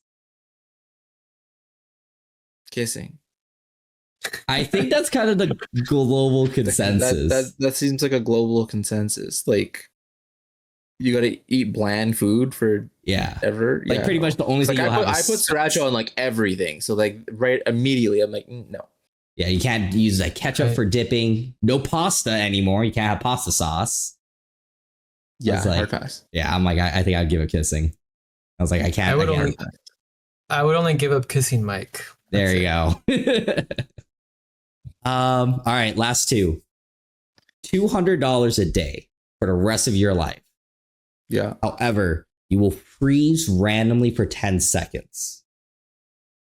Kissing. I think that's kind of the global consensus. That seems like a global consensus. Like, you got to eat bland food for ever. Like pretty much the only thing I put sriracha on like everything. So like right immediately, I'm like, no. Yeah, you can't use like ketchup for dipping. No pasta anymore. You can't have pasta sauce. Yeah, hard pass. Yeah, I'm like, I think I'd give it kissing. I was like, I can't. I would only give up kissing Mike. There you go. All right, last two. $200 a day for the rest of your life. Yeah. However, you will freeze randomly for 10 seconds.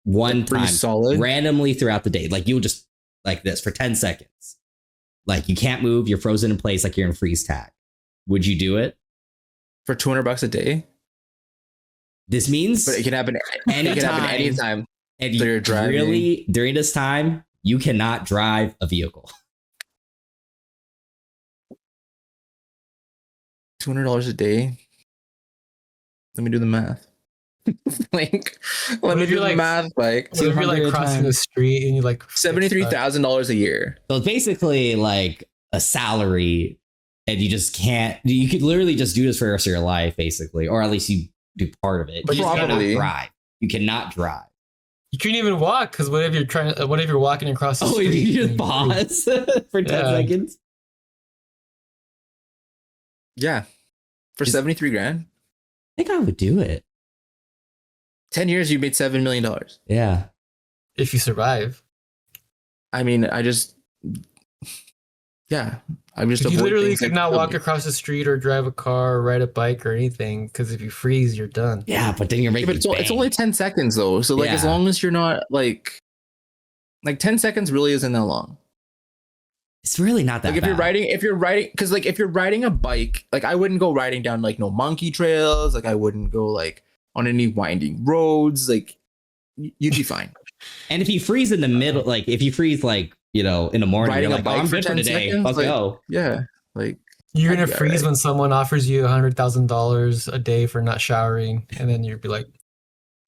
One time, solid, randomly throughout the day. Like you'll just like this for 10 seconds. Like you can't move. You're frozen in place like you're in freeze tag. Would you do it? For $200 a day? This means but it can happen anytime. And you're driving. Really, during this time, you cannot drive a vehicle. $200 a day. Let me do the math. Like, let me do the math. Like, if you're like crossing the street and you like $73,000 a year. So it's basically like a salary, and you just can't. You could literally just do this for the rest of your life, basically, or at least you do part of it. But you cannot drive. You cannot drive. You couldn't even walk because what if you're walking across the street? You just pause for 10 seconds. Yeah, for $73,000. I think I would do it. 10 years, you made $7 million. Yeah, if you survive. I mean, I just you literally could not walk across the street or drive a car or ride a bike or anything because if you freeze, you're done. Yeah, but then you're making. But it's only 10 seconds though, so like as long as you're not like 10 seconds really isn't that long. It's really not that. Like if you're riding, because like if you're riding a bike, like I wouldn't go riding down like no monkey trails, like I wouldn't go like on any winding roads, like you'd be fine. And if you freeze in the middle, like if you freeze like in the morning, riding you're a bike for 10 seconds, let's go. Yeah, like you're gonna freeze when someone offers you $100,000 a day for not showering, and then you'd be like,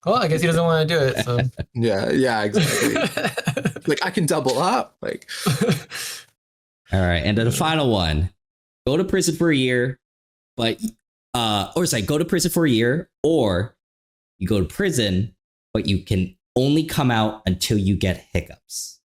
"Oh, I guess he doesn't want to do it." So yeah, exactly. Like I can double up, like. All right, and then the final one: go to prison for a year, go to prison for a year, or you go to prison, but you can only come out until you get hiccups.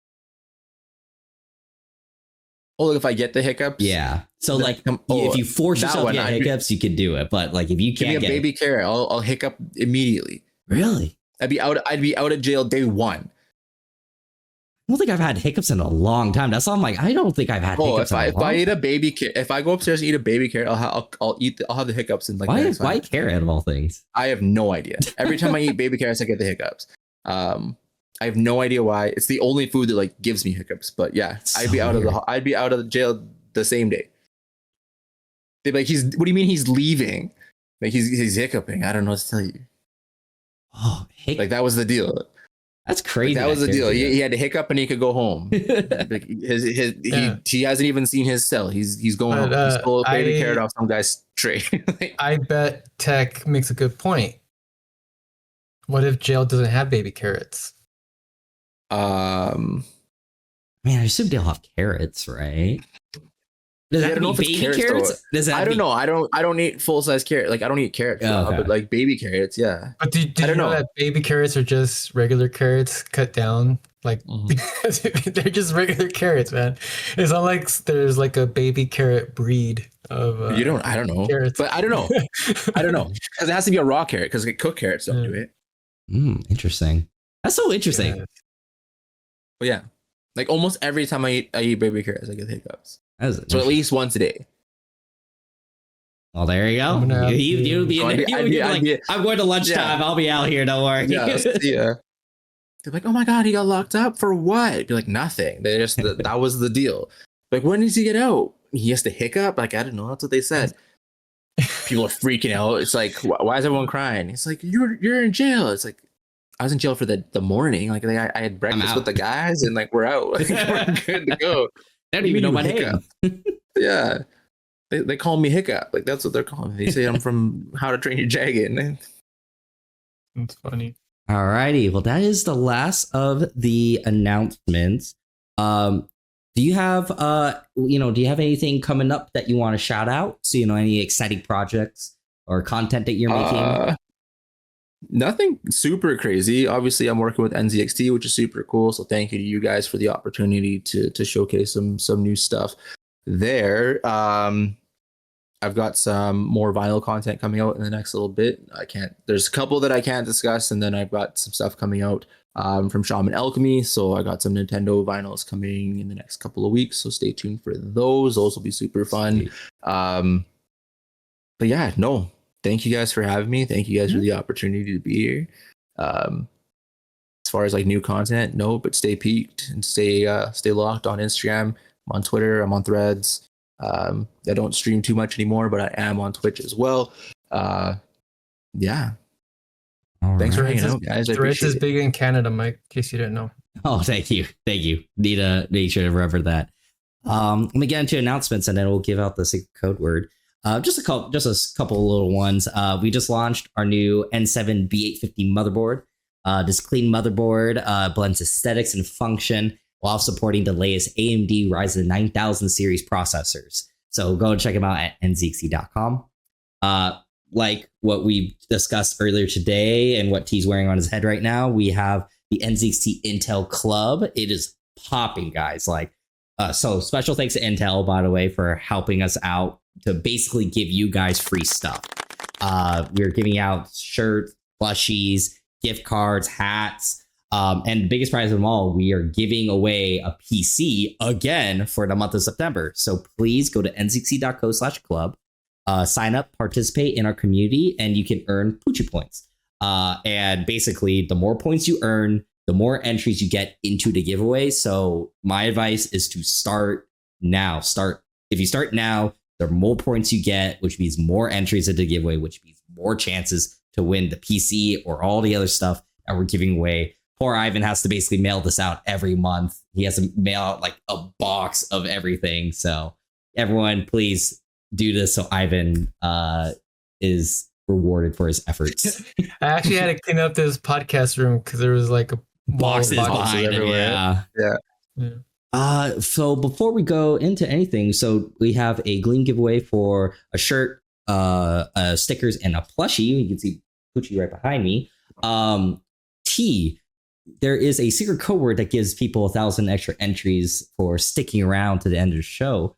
Oh, if I get the hiccups? Yeah. So like, if you force yourself to get hiccups, you can do it. But like, if you can't get baby care, I'll hiccup immediately. Really? I'd be out of jail day one. I don't think I've had hiccups in a long time. That's all I'm like. I don't think I've had hiccups. If I eat a baby carrot, if I go upstairs and eat a baby carrot, I'll have the hiccups in like. Why carrot of all things? I have no idea. Every time I eat baby carrots, I get the hiccups. I have no idea why. It's the only food that like gives me hiccups. But yeah, I'd be out of the jail the same day. They'd be like, what do you mean he's leaving? Like he's hiccuping. I don't know what to tell you. Oh, Like that was the deal. That's crazy. Like, that was the deal. He had to hiccup and he could go home. Like he hasn't even seen his cell. He's going home. He stole a baby carrot off some guy's tray. I bet Tech makes a good point. What if jail doesn't have baby carrots? Man, I assume they'll have carrots, right? Does that know if baby carrots? I don't know. I don't eat full size carrot. Like I don't eat carrots, but like baby carrots, yeah. But did you know that baby carrots are just regular carrots cut down? Like they're just regular carrots, man. It's not like there's like a baby carrot breed of. I don't know. Carrots. But I don't know. Because it has to be a raw carrot. Because cooked carrots don't do it. Interesting. That's so interesting. Yeah. But yeah, like almost every time I eat baby carrots, I get hiccups. So at least once a day. Well, there you go. You'll be in there. I'm going to lunchtime. Yeah. I'll be out here. Don't worry. Yeah. They're like, oh my God, he got locked up for what? Be like, nothing. They just that was the deal. Like, when does he get out? He has to hiccup? Like, I don't know. That's what they said. People are freaking out. It's like, why is everyone crying? It's like, you're in jail. It's like, I was in jail for the morning. Like, I had breakfast with the guys, and like we're out. Like, we're good to go. They don't even know my name. Yeah. They call me Hiccup. Like, that's what they're calling me. They say I'm from How to Train Your Dragon. That's funny. All righty. Well, that is the last of the announcements. Do you have anything coming up that you want to shout out? So, any exciting projects or content that you're making? Nothing super crazy. Obviously, I'm working with NZXT, which is super cool. So thank you to you guys for the opportunity to showcase some new stuff there. I've got some more vinyl content coming out in the next little bit. There's a couple that I can't discuss, and then I've got some stuff coming out from Shaman Alchemy. So I got some Nintendo vinyls coming in the next couple of weeks. So stay tuned for those. Those will be super fun. But yeah, no. Thank you guys for having me. Thank you guys for the opportunity to be here. As far as like new content, no, but stay peaked and stay locked on Instagram. I'm on Twitter. I'm on Threads. I don't stream too much anymore, but I am on Twitch as well. Yeah. Thanks for hanging out, guys. Threads is big in Canada, Mike, in case you didn't know. Oh, thank you. Need sure to remember that. Let me get into announcements, and then we'll give out the secret code word. Just a couple of little ones. We just launched our new N7B850 motherboard. This clean motherboard blends aesthetics and function while supporting the latest AMD Ryzen 9000 series processors. So go and check them out at NZXT.com. Like what we discussed earlier today and what T's wearing on his head right now, we have the NZXT Intel Club. It is popping, guys. So special thanks to Intel, by the way, for helping us out to basically give you guys free stuff. We're giving out shirts, plushies, gift cards, hats, and the biggest prize of them all, we are giving away a PC again for the month of September. So please go to nzxt.co/club, sign up, participate in our community, and you can earn Poochie points. And basically, the more points you earn, the more entries you get into the giveaway. So my advice is to start now. If you start now, the more points you get, which means more entries into the giveaway, which means more chances to win the PC or all the other stuff that we're giving away. Poor Ivan has to basically mail this out every month. He has to mail out like a box of everything. So everyone, please do this so Ivan is rewarded for his efforts. I actually had to clean up this podcast room because there was like a boxes behind it. Yeah. So before we go into anything, so we have a Gleam giveaway for a shirt, stickers, and a plushie. You can see Poochie right behind me. T, there is a secret code word that gives people 1,000 extra entries for sticking around to the end of the show.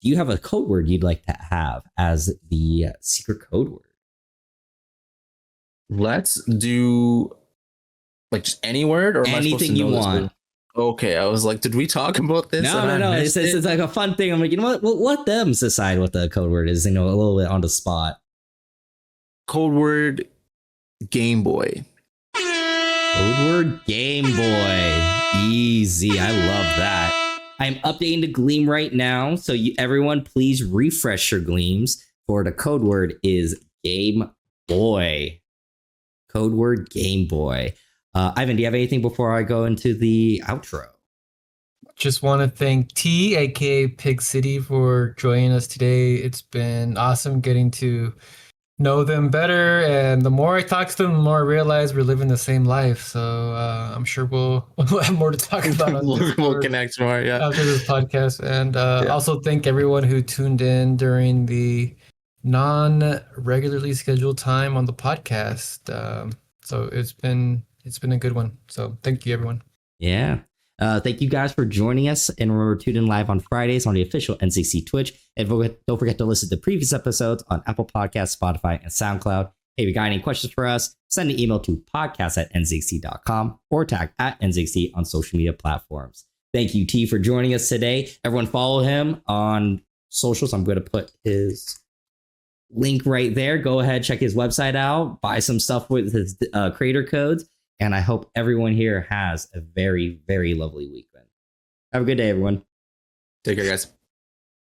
Do you have a code word you'd like to have as the secret code word? Let's do like just any word, or anything you want. Okay, I was like, did we talk about this? No. It's like a fun thing. I'm like, you know what? We'll let them decide what the code word is. A little bit on the spot. Code word Game Boy. Code word Game Boy. Easy. I love that. I'm updating the Gleam right now. So everyone, please refresh your Gleams. For the code word is Game Boy. code word Game Boy. Ivan, do you have anything before I go into the outro? Just want to thank T, aka Pig City, for joining us today. It's been awesome getting to know them better, and the more I talk to them, the more I realize we're living the same life. So I'm sure we'll have more to talk about on We'll connect more, yeah. after this podcast. And also thank everyone who tuned in during the non-regularly scheduled time on the podcast. So it's been a good one. So thank you, everyone. Yeah. Thank you guys for joining us. And remember, tune in live on Fridays on the official NZXT Twitch. And don't forget to listen to previous episodes on Apple Podcasts, Spotify, and SoundCloud. Hey, if you got any questions for us, send an email to podcast@nzxt.com or tag @NZXT on social media platforms. Thank you, T, for joining us today. Everyone follow him on socials. I'm going to put his link right there. Go ahead, check his website out, buy some stuff with his creator codes. And I hope everyone here has a very, very lovely weekend. Have a good day, everyone. Take care, guys.